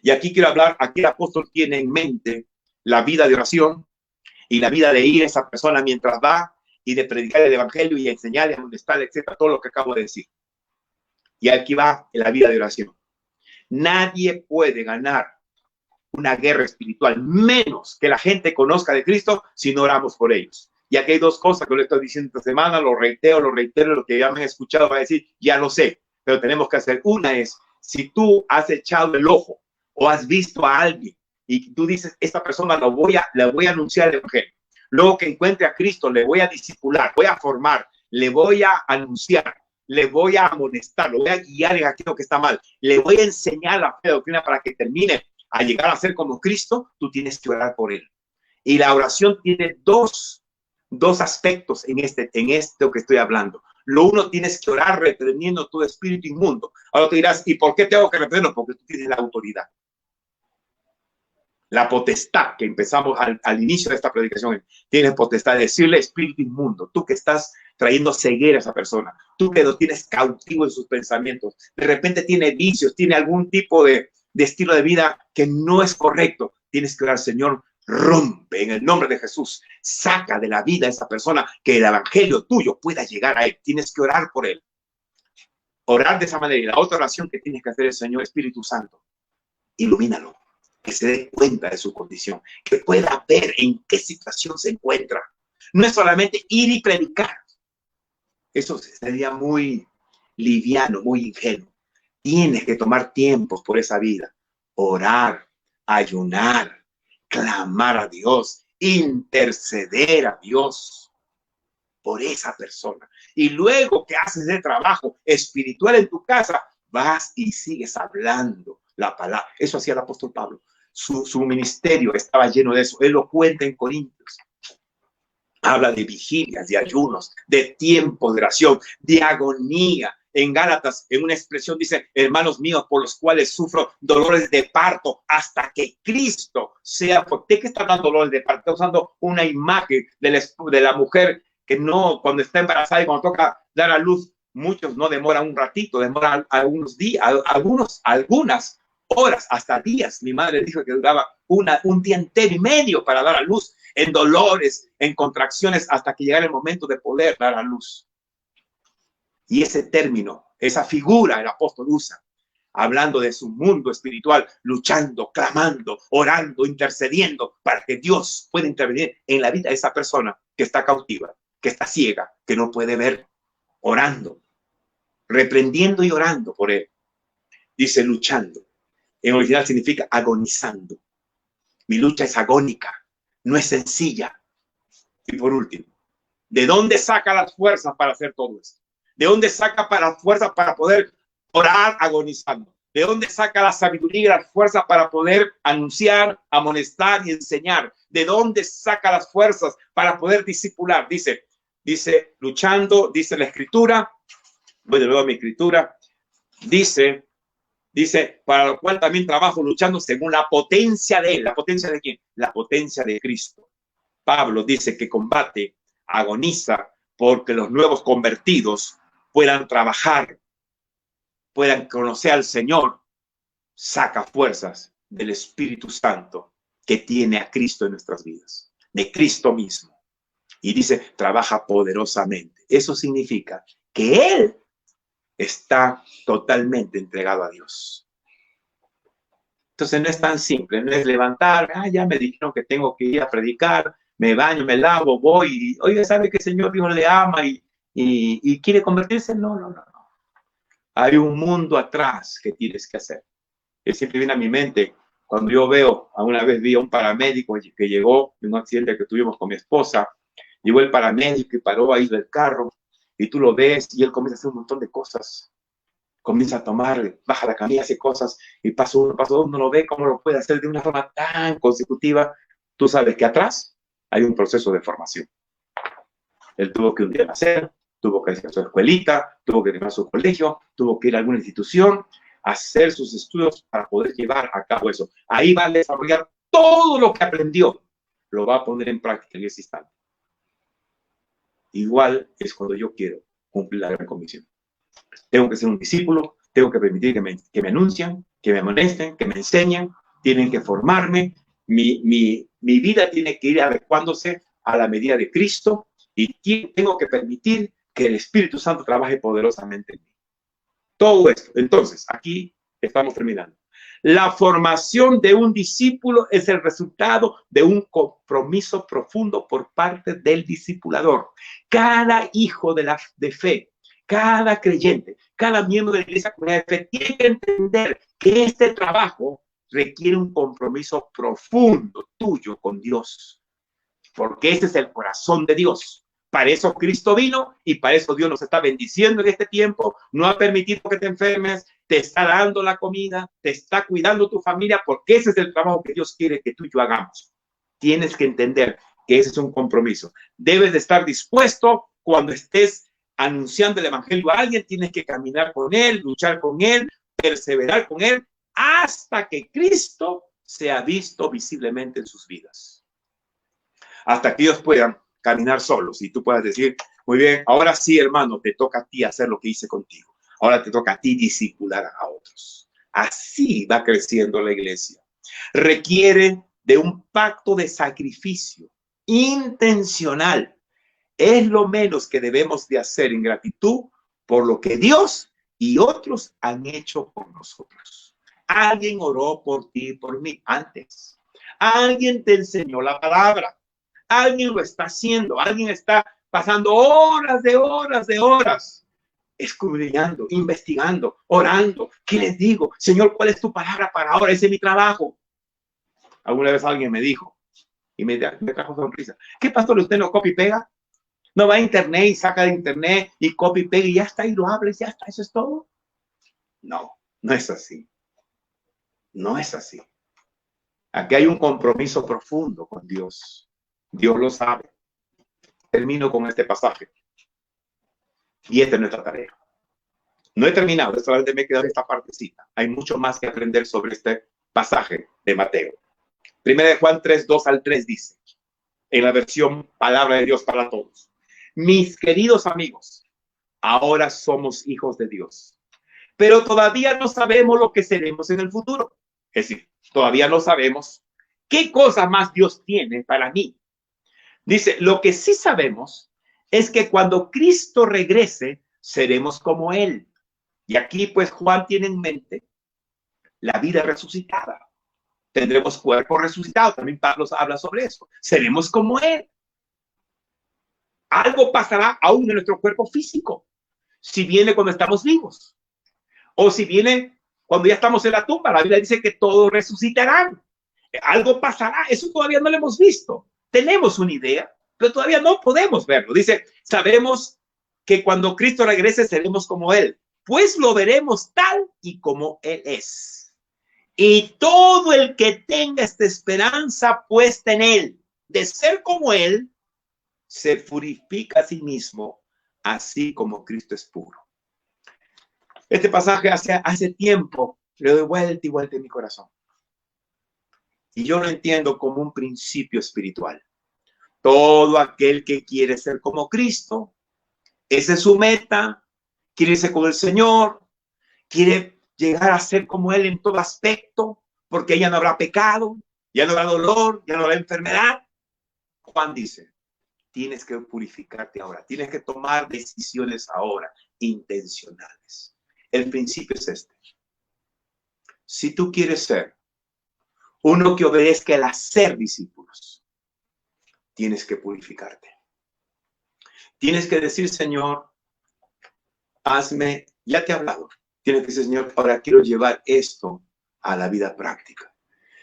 Y aquí quiero hablar, aquí el apóstol tiene en mente la vida de oración y la vida de ir a esa persona mientras va y de predicar el evangelio y enseñarle a molestar, etcétera, todo lo que acabo de decir. Y aquí va en la vida de oración. Nadie puede ganar una guerra espiritual, menos que la gente conozca de Cristo, si no oramos por ellos. Y aquí hay dos cosas que le estoy diciendo esta semana, lo reitero, lo que ya me han escuchado va a decir, ya lo sé, pero tenemos que hacer. Una es, si tú has echado el ojo o has visto a alguien y tú dices, esta persona le voy a anunciar el evangelio. Luego que encuentre a Cristo, le voy a discipular, voy a formar, le voy a anunciar, le voy a amonestar, lo voy a guiar en aquello que está mal, le voy a enseñar la fe de doctrina para que termine a llegar a ser como Cristo. Tú tienes que orar por él. Y la oración tiene dos aspectos en esto que estoy hablando. Lo uno, tienes que orar reprendiendo tu espíritu inmundo. Ahora te dirás, ¿y por qué tengo que reprenderlo? Porque tú tienes la autoridad. La potestad que empezamos al inicio de esta predicación, tienes potestad de decirle espíritu inmundo, tú que estás trayendo ceguera a esa persona, tú que lo tienes cautivo en sus pensamientos, de repente tiene vicios, tiene algún tipo de estilo de vida que no es correcto, tienes que orar, Señor, rompe en el nombre de Jesús, saca de la vida a esa persona, que el evangelio tuyo pueda llegar a él, tienes que orar por él, orar de esa manera. Y la otra oración que tienes que hacer es, Señor Espíritu Santo, ilumínalo, que se dé cuenta de su condición, que pueda ver en qué situación se encuentra. No es solamente ir y predicar. Eso sería muy liviano, muy ingenuo. Tienes que tomar tiempos por esa vida. Orar, ayunar, clamar a Dios, interceder a Dios por esa persona. Y luego que haces el trabajo espiritual en tu casa, vas y sigues hablando la palabra. Eso hacía el apóstol Pablo. Su ministerio estaba lleno de eso. Él lo cuenta en Corintios. Habla de vigilias, de ayunos, de tiempo de oración, de agonía. En Gálatas, en una expresión dice, hermanos míos, por los cuales sufro dolores de parto hasta que Cristo sea. ¿Por qué está dando dolores de parto? Está usando una imagen de la mujer que no, cuando está embarazada y cuando toca dar a luz, muchos no demoran un ratito, demoran algunos días, algunas horas, hasta días. Mi madre dijo que duraba un día entero y medio para dar a luz, en dolores, en contracciones, hasta que llegara el momento de poder dar a luz. Y ese término, esa figura el apóstol usa, hablando de su mundo espiritual, luchando, clamando, orando, intercediendo, para que Dios pueda intervenir en la vida de esa persona que está cautiva, que está ciega, que no puede ver, orando, reprendiendo y orando por él. Dice luchando. En original significa agonizando. Mi lucha es agónica, no es sencilla. Y por último, ¿de dónde saca las fuerzas para hacer todo esto? ¿De dónde saca las fuerzas para poder orar agonizando? ¿De dónde saca la sabiduría y las fuerzas para poder anunciar, amonestar y enseñar? ¿De dónde saca las fuerzas para poder discipular? Dice luchando, dice la escritura. Voy de nuevo a mi escritura. Dice, para lo cual también trabajo luchando según la potencia de él. ¿La potencia de quién? La potencia de Cristo. Pablo dice que combate, agoniza, porque los nuevos convertidos puedan trabajar, puedan conocer al Señor. Saca fuerzas del Espíritu Santo que tiene a Cristo en nuestras vidas, de Cristo mismo. Y dice, trabaja poderosamente. Eso significa que Él está totalmente entregado a Dios. Entonces no es tan simple, no es levantar, ya me dijeron que tengo que ir a predicar, me baño, me lavo, voy, y, oye, ¿sabe que el Señor Dios le ama y quiere convertirse? No. Hay un mundo atrás que tienes que hacer. Que siempre viene a mi mente cuando yo veo, alguna vez vi a un paramédico que llegó en un accidente que tuvimos con mi esposa, llegó el paramédico y paró ahí del carro, y tú lo ves y él comienza a hacer un montón de cosas. Comienza a tomar, baja la camilla, hace cosas, y paso uno, paso dos, uno lo ve cómo lo puede hacer de una forma tan consecutiva. Tú sabes que atrás hay un proceso de formación. Él tuvo que un día nacer, tuvo que ir a su escuelita, tuvo que ir a su colegio, tuvo que ir a alguna institución, hacer sus estudios para poder llevar a cabo eso. Ahí va a desarrollar todo lo que aprendió, lo va a poner en práctica en ese instante. Igual es cuando yo quiero cumplir la gran comisión. Tengo que ser un discípulo, tengo que permitir que me anuncien, que me amonesten, que me enseñen, tienen que formarme, mi vida tiene que ir adecuándose a la medida de Cristo y tengo que permitir que el Espíritu Santo trabaje poderosamente en mí. Todo esto. Entonces, aquí estamos terminando. La formación de un discípulo es el resultado de un compromiso profundo por parte del discipulador. Cada hijo de fe, cada creyente, cada miembro de la iglesia comunidad de fe tiene que entender que este trabajo requiere un compromiso profundo tuyo con Dios, porque ese es el corazón de Dios. Para eso Cristo vino y para eso Dios nos está bendiciendo en este tiempo. No ha permitido que te enfermes, te está dando la comida, te está cuidando tu familia, porque ese es el trabajo que Dios quiere que tú y yo hagamos. Tienes que entender que ese es un compromiso. Debes de estar dispuesto cuando estés anunciando el evangelio a alguien, tienes que caminar con él, luchar con él, perseverar con él, hasta que Cristo sea visto visiblemente en sus vidas. Hasta que ellos puedan caminar solos y tú puedas decir, muy bien, ahora sí, hermano, te toca a ti hacer lo que hice contigo. Ahora te toca a ti discipular a otros. Así va creciendo la iglesia. Requiere de un pacto de sacrificio intencional. Es lo menos que debemos de hacer en gratitud por lo que Dios y otros han hecho por nosotros. Alguien oró por ti y por mí antes. Alguien te enseñó la palabra. Alguien lo está haciendo. Alguien está pasando horas de horas escudriñando, investigando, orando. ¿Qué les digo? Señor, ¿cuál es tu palabra para ahora? Ese es mi trabajo. Alguna vez alguien me dijo y me trajo sonrisa. ¿Qué pastor? ¿Usted no copia y pega? ¿No va a internet y saca de internet y copia y pega y ya está y lo habla y ya está? ¿Eso es todo? No, no es así. No es así. Aquí hay un compromiso profundo con Dios. Dios lo sabe. Termino con este pasaje. Y esta es nuestra tarea. No he terminado, solamente me he quedado en esta partecita. Hay mucho más que aprender sobre este pasaje de Mateo. Primera de Juan 3, 2 al 3 dice, en la versión Palabra de Dios para todos. Mis queridos amigos, ahora somos hijos de Dios, pero todavía no sabemos lo que seremos en el futuro. Es decir, todavía no sabemos qué cosa más Dios tiene para mí. Dice, lo que sí sabemos es que cuando Cristo regrese, seremos como Él. Y aquí, pues, Juan tiene en mente la vida resucitada. Tendremos cuerpo resucitado. También Pablo habla sobre eso. Seremos como Él. Algo pasará aún en nuestro cuerpo físico. Si viene cuando estamos vivos. O si viene cuando ya estamos en la tumba. La Biblia dice que todos resucitarán. Algo pasará. Eso todavía no lo hemos visto. Tenemos una idea, pero todavía no podemos verlo. Dice, sabemos que cuando Cristo regrese seremos como Él, pues lo veremos tal y como Él es. Y todo el que tenga esta esperanza puesta en Él, de ser como Él, se purifica a sí mismo, así como Cristo es puro. Este pasaje hace tiempo le doy vuelta y vuelta en mi corazón. Y yo lo entiendo como un principio espiritual. Todo aquel que quiere ser como Cristo, esa es su meta, quiere irse con el Señor, quiere llegar a ser como Él en todo aspecto, porque ella no habrá pecado, Ya no da dolor, ya no da enfermedad. Juan dice, tienes que purificarte ahora, tienes que tomar decisiones ahora, intencionales. El principio es este. Si tú quieres ser uno que obedezca el hacer discípulos, tienes que purificarte. Tienes que decir, Señor, hazme, ya te he hablado. Tienes que decir, Señor, ahora quiero llevar esto a la vida práctica.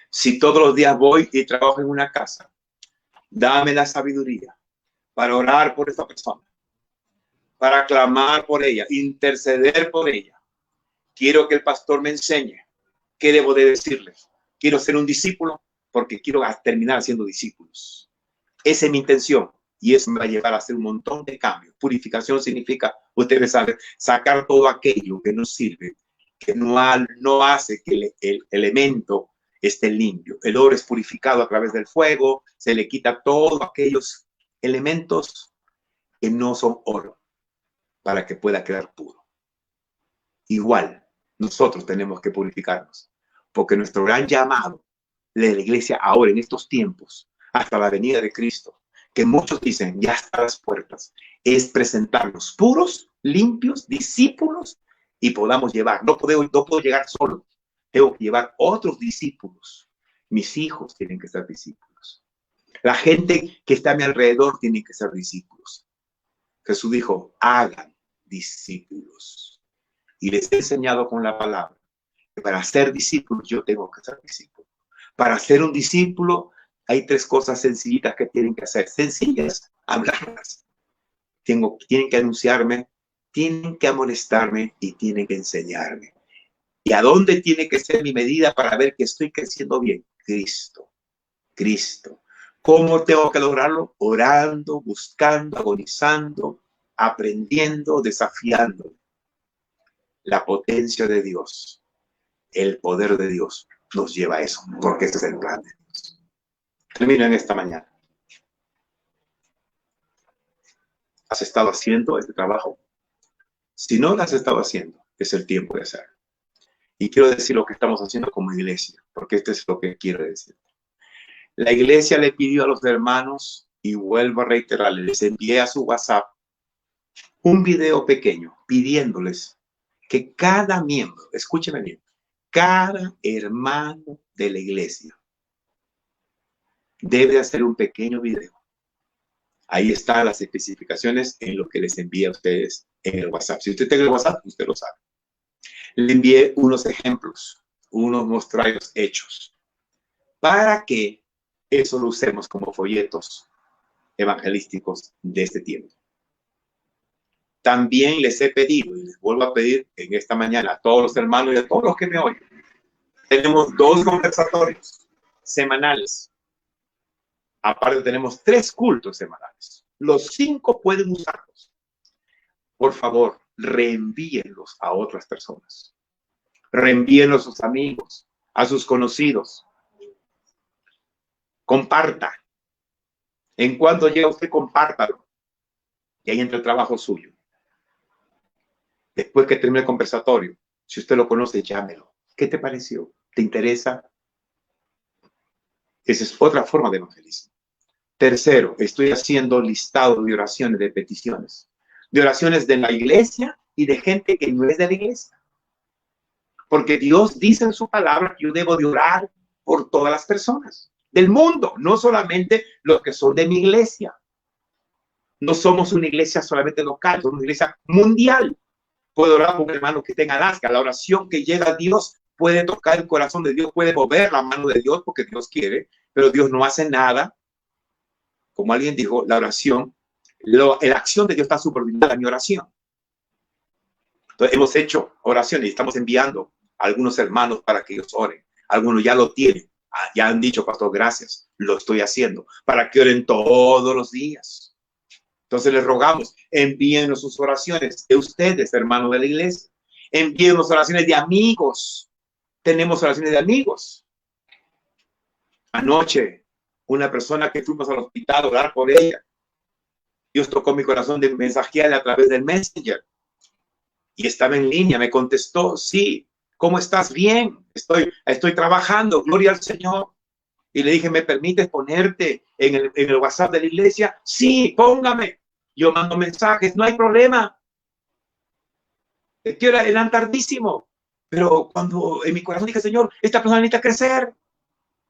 Si todos los días voy y trabajo en una casa, dame la sabiduría para orar por esta persona, para clamar por ella, interceder por ella. Quiero que el pastor me enseñe qué debo de decirles. Quiero ser un discípulo porque quiero terminar siendo discípulos. Esa es mi intención y eso me va a llevar a hacer un montón de cambios. Purificación significa, ustedes saben, sacar todo aquello que no sirve, que no hace que el elemento esté limpio. El oro es purificado a través del fuego, se le quita todos aquellos elementos que no son oro para que pueda quedar puro. Igual, nosotros tenemos que purificarnos, porque nuestro gran llamado de la iglesia ahora, en estos tiempos, hasta la venida de Cristo, que muchos dicen, ya está a las puertas, es presentarnos puros, limpios, discípulos, y podamos llevar. No puedo llegar solo, tengo que llevar otros discípulos. Mis hijos tienen que ser discípulos. La gente que está a mi alrededor tiene que ser discípulos. Jesús dijo, hagan discípulos. Y les he enseñado con la palabra que para ser discípulos yo tengo que ser discípulo. Para ser un discípulo hay 3 cosas sencillitas que tienen que hacer. Sencillas, hablarlas. Tienen que anunciarme, tienen que amonestarme y tienen que enseñarme. ¿Y a dónde tiene que ser mi medida para ver que estoy creciendo bien? Cristo. Cristo. ¿Cómo tengo que lograrlo? Orando, buscando, agonizando, aprendiendo, desafiando. La potencia de Dios, el poder de Dios nos lleva a eso, porque ese es el plan de Dios. Termino en esta mañana. ¿Has estado haciendo este trabajo? Si no lo has estado haciendo, es el tiempo de hacerlo. Y quiero decir lo que estamos haciendo como iglesia, porque esto es lo que quiero decir. La iglesia le pidió a los hermanos, y vuelvo a reiterarles, les envié a su WhatsApp un video pequeño pidiéndoles que cada miembro, escúcheme bien, cada hermano de la iglesia debe hacer un pequeño video. Ahí están las especificaciones en lo que les envié a ustedes en el WhatsApp. Si usted tiene el WhatsApp, usted lo sabe. Le envié unos ejemplos, unos mostrarios hechos, para que eso lo usemos como folletos evangelísticos de este tiempo. También les he pedido, y les vuelvo a pedir en esta mañana a todos los hermanos y a todos los que me oyen, tenemos 2 conversatorios semanales. Aparte tenemos 3 cultos semanales. Los 5 pueden usarlos. Por favor, reenvíenlos a otras personas. Reenvíenlos a sus amigos, a sus conocidos. Comparta. En cuanto llegue usted, compártalo. Y ahí entra el trabajo suyo. Después que termine el conversatorio, si usted lo conoce, llámelo. ¿Qué te pareció? ¿Te interesa? Esa es otra forma de evangelismo. Tercero, estoy haciendo listado de oraciones, de peticiones. De oraciones de la iglesia y de gente que no es de la iglesia. Porque Dios dice en su palabra que yo debo de orar por todas las personas del mundo, no solamente los que son de mi iglesia. No somos una iglesia solamente local, somos una iglesia mundial. Puedo orar por un hermano que esté en Alaska. La oración que llega a Dios puede tocar el corazón de Dios, puede mover la mano de Dios porque Dios quiere, pero Dios no hace nada. Como alguien dijo, la oración, la acción de Dios está subordinada a mi oración. Entonces, hemos hecho oraciones y estamos enviando a algunos hermanos para que ellos oren. Algunos ya lo tienen. Ya han dicho, pastor, gracias, lo estoy haciendo, para que oren todos los días. Entonces les rogamos, envíenos sus oraciones de ustedes, hermanos de la iglesia. Envíenos oraciones de amigos. Tenemos oraciones de amigos. Anoche, una persona que fuimos al hospital a orar por ella, Dios tocó mi corazón de mensajearle a través del Messenger. Y estaba en línea, me contestó, sí, ¿cómo estás? Bien, estoy trabajando, gloria al Señor. Y le dije, ¿me permites ponerte en el WhatsApp de la iglesia? Sí, póngame. Yo mando mensajes, no hay problema. Que eran tardísimo. Pero cuando en mi corazón dije, Señor, esta persona necesita crecer.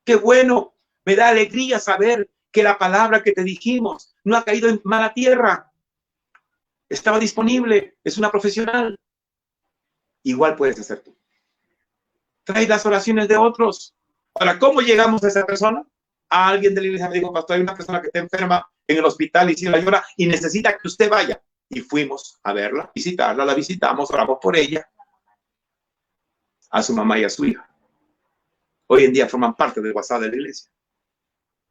Qué bueno. Me da alegría saber que la palabra que te dijimos no ha caído en mala tierra. Estaba disponible. Es una profesional. Igual puedes hacer tú. Trae las oraciones de otros. Ahora, ¿cómo llegamos a esa persona? A alguien de la iglesia me dijo, pastor, hay una persona que está enferma en el hospital y si la llora y necesita que usted vaya. Y fuimos a verla, visitarla, la visitamos, oramos por ella, a su mamá y a su hija. Hoy en día forman parte del WhatsApp de la iglesia.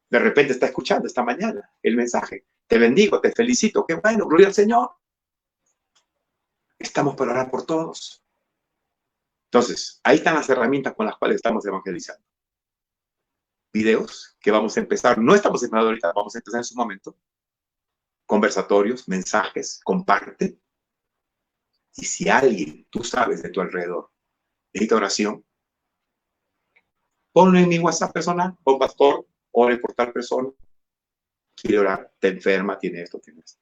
De repente está escuchando esta mañana el mensaje. Te bendigo, te felicito, qué bueno, gloria al Señor. Estamos para orar por todos. Entonces, ahí están las herramientas con las cuales estamos evangelizando. Videos que vamos a empezar, no estamos empezando ahorita, vamos a empezar en su momento. Conversatorios, mensajes, comparte. Y si alguien, tú sabes de tu alrededor, necesita oración, ponlo en mi WhatsApp personal, pon pastor, ore por tal persona, quiere orar, te enferma, tiene esto, tiene esto.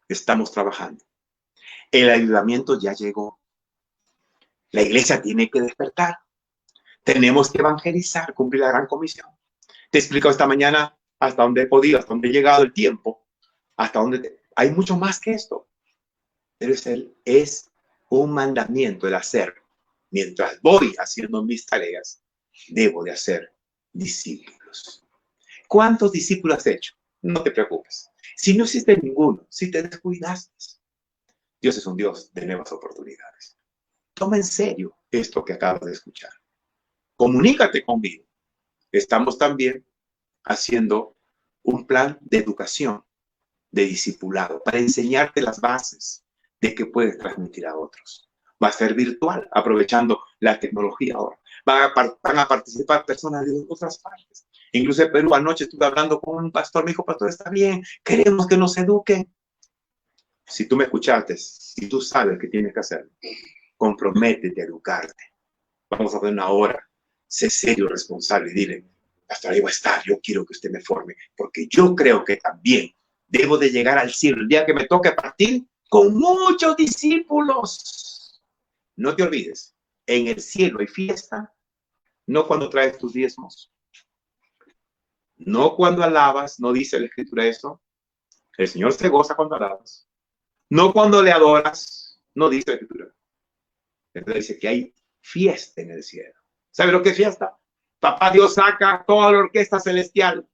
Estamos trabajando. El ayudamiento ya llegó. La iglesia tiene que despertar. Tenemos que evangelizar, cumplir la gran comisión. Te explico esta mañana hasta dónde he podido, hasta dónde he llegado el tiempo, hasta dónde hay mucho más que esto. Pero es un mandamiento el hacer. Mientras voy haciendo mis tareas, debo de hacer discípulos. ¿Cuántos discípulos has hecho? No te preocupes. Si no hiciste ninguno, si te descuidaste, Dios es un Dios de nuevas oportunidades. Toma en serio esto que acabas de escuchar. Comunícate conmigo. Estamos también haciendo un plan de educación, de discipulado, para enseñarte las bases de que puedes transmitir a otros. Va a ser virtual, aprovechando la tecnología ahora. Van a participar personas de otras partes. Incluso en Perú, anoche estuve hablando con un pastor, me dijo, pastor, está bien, queremos que nos eduquen. Si tú me escuchaste, si tú sabes que tienes que hacerlo, comprométete a educarte. Vamos a hacer una hora. Sé serio, responsable y dile, pastor, ahí voy a estar, yo quiero que usted me forme, porque yo creo que también debo de llegar al cielo el día que me toque partir con muchos discípulos. No te olvides, en el cielo hay fiesta, no cuando traes tus diezmos, no cuando alabas, no dice la escritura eso. El Señor se goza cuando alabas, no cuando le adoras, no dice la escritura. Entonces dice que hay fiesta en el cielo. ¿Sabe lo que es fiesta? Papá Dios saca toda la orquesta celestial.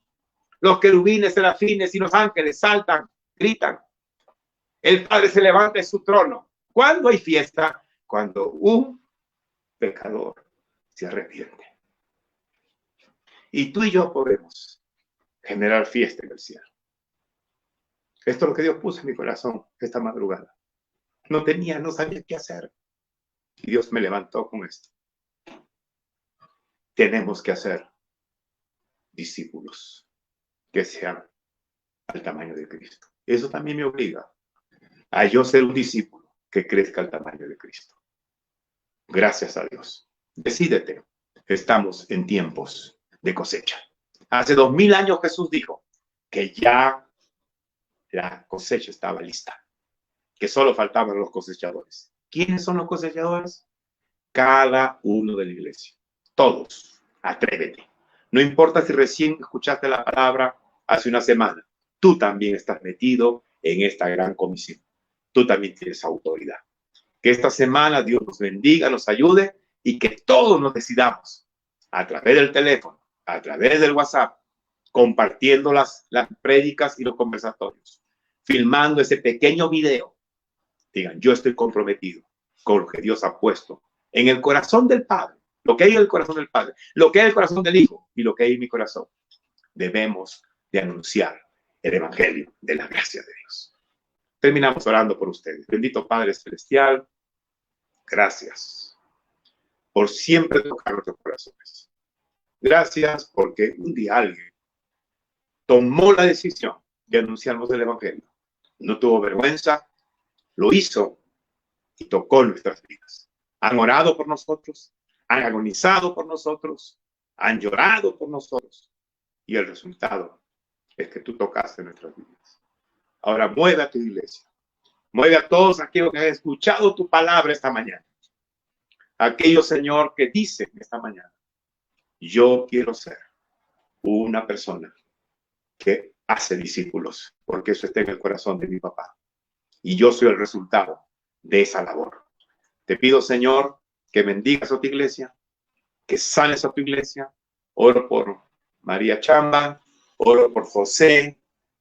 Los querubines, serafines y los ángeles saltan, gritan. El Padre se levanta en su trono. ¿Cuándo hay fiesta? Cuando un pecador se arrepiente. Y tú y yo podemos generar fiesta en el cielo. Esto es lo que Dios puso en mi corazón esta madrugada. No sabía qué hacer. Y Dios me levantó con esto. Tenemos que hacer discípulos que sean al tamaño de Cristo. Eso también me obliga a yo ser un discípulo que crezca al tamaño de Cristo. Gracias a Dios. Decídete. Estamos en tiempos de cosecha. Hace 2000 años Jesús dijo que ya la cosecha estaba lista, que solo faltaban los cosechadores. ¿Quiénes son los cosechadores? Cada uno de la iglesia. Todos. Atrévete. No importa si recién escuchaste la palabra hace una semana. Tú también estás metido en esta gran comisión. Tú también tienes autoridad. Que esta semana Dios nos bendiga, nos ayude y que todos nos decidamos a través del teléfono, a través del WhatsApp, compartiendo las prédicas y los conversatorios, filmando ese pequeño video. Digan, yo estoy comprometido con lo que Dios ha puesto en el corazón del Padre. Lo que hay en el corazón del Padre, lo que hay en el corazón del Hijo y lo que hay en mi corazón. Debemos de anunciar el Evangelio de la gracia de Dios. Terminamos orando por ustedes. Bendito Padre Celestial, gracias por siempre tocar nuestros corazones. Gracias porque un día alguien tomó la decisión de anunciarnos el Evangelio. No tuvo vergüenza, lo hizo y tocó nuestras vidas. Han orado por nosotros, han agonizado por nosotros, han llorado por nosotros. Y el resultado es que tú tocaste nuestras vidas. Ahora mueve a tu iglesia. Mueve a todos aquellos que han escuchado tu palabra esta mañana. Aquellos, Señor, que dicen esta mañana, yo quiero ser una persona que hace discípulos, porque eso está en el corazón de mi papá. Y yo soy el resultado de esa labor. Te pido, Señor, que bendigas a tu iglesia, que sanes a tu iglesia. Oro por María Chamba, oro por José,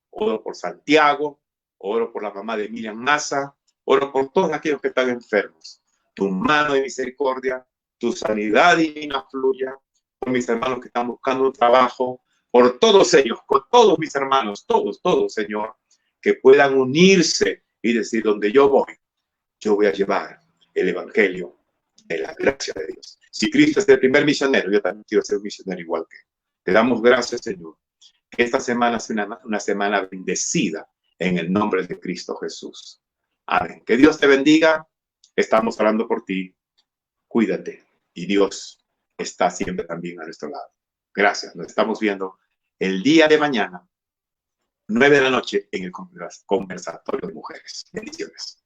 oro por Santiago, oro por la mamá de Miriam Maza, oro por todos aquellos que están enfermos. Tu mano de misericordia, tu sanidad divina fluya, por mis hermanos que están buscando un trabajo, por todos ellos, con todos mis hermanos, todos, Señor, que puedan unirse y decir, donde yo voy a llevar el evangelio de la gracia de Dios. Si Cristo es el primer misionero, yo también quiero ser un misionero igual que él. Te damos gracias, Señor, que esta semana sea una semana bendecida en el nombre de Cristo Jesús. Amén. Que Dios te bendiga. Estamos orando por ti. Cuídate. Y Dios está siempre también a nuestro lado. Gracias. Nos estamos viendo el día de mañana, 9 de la noche, en el conversatorio de mujeres. Bendiciones.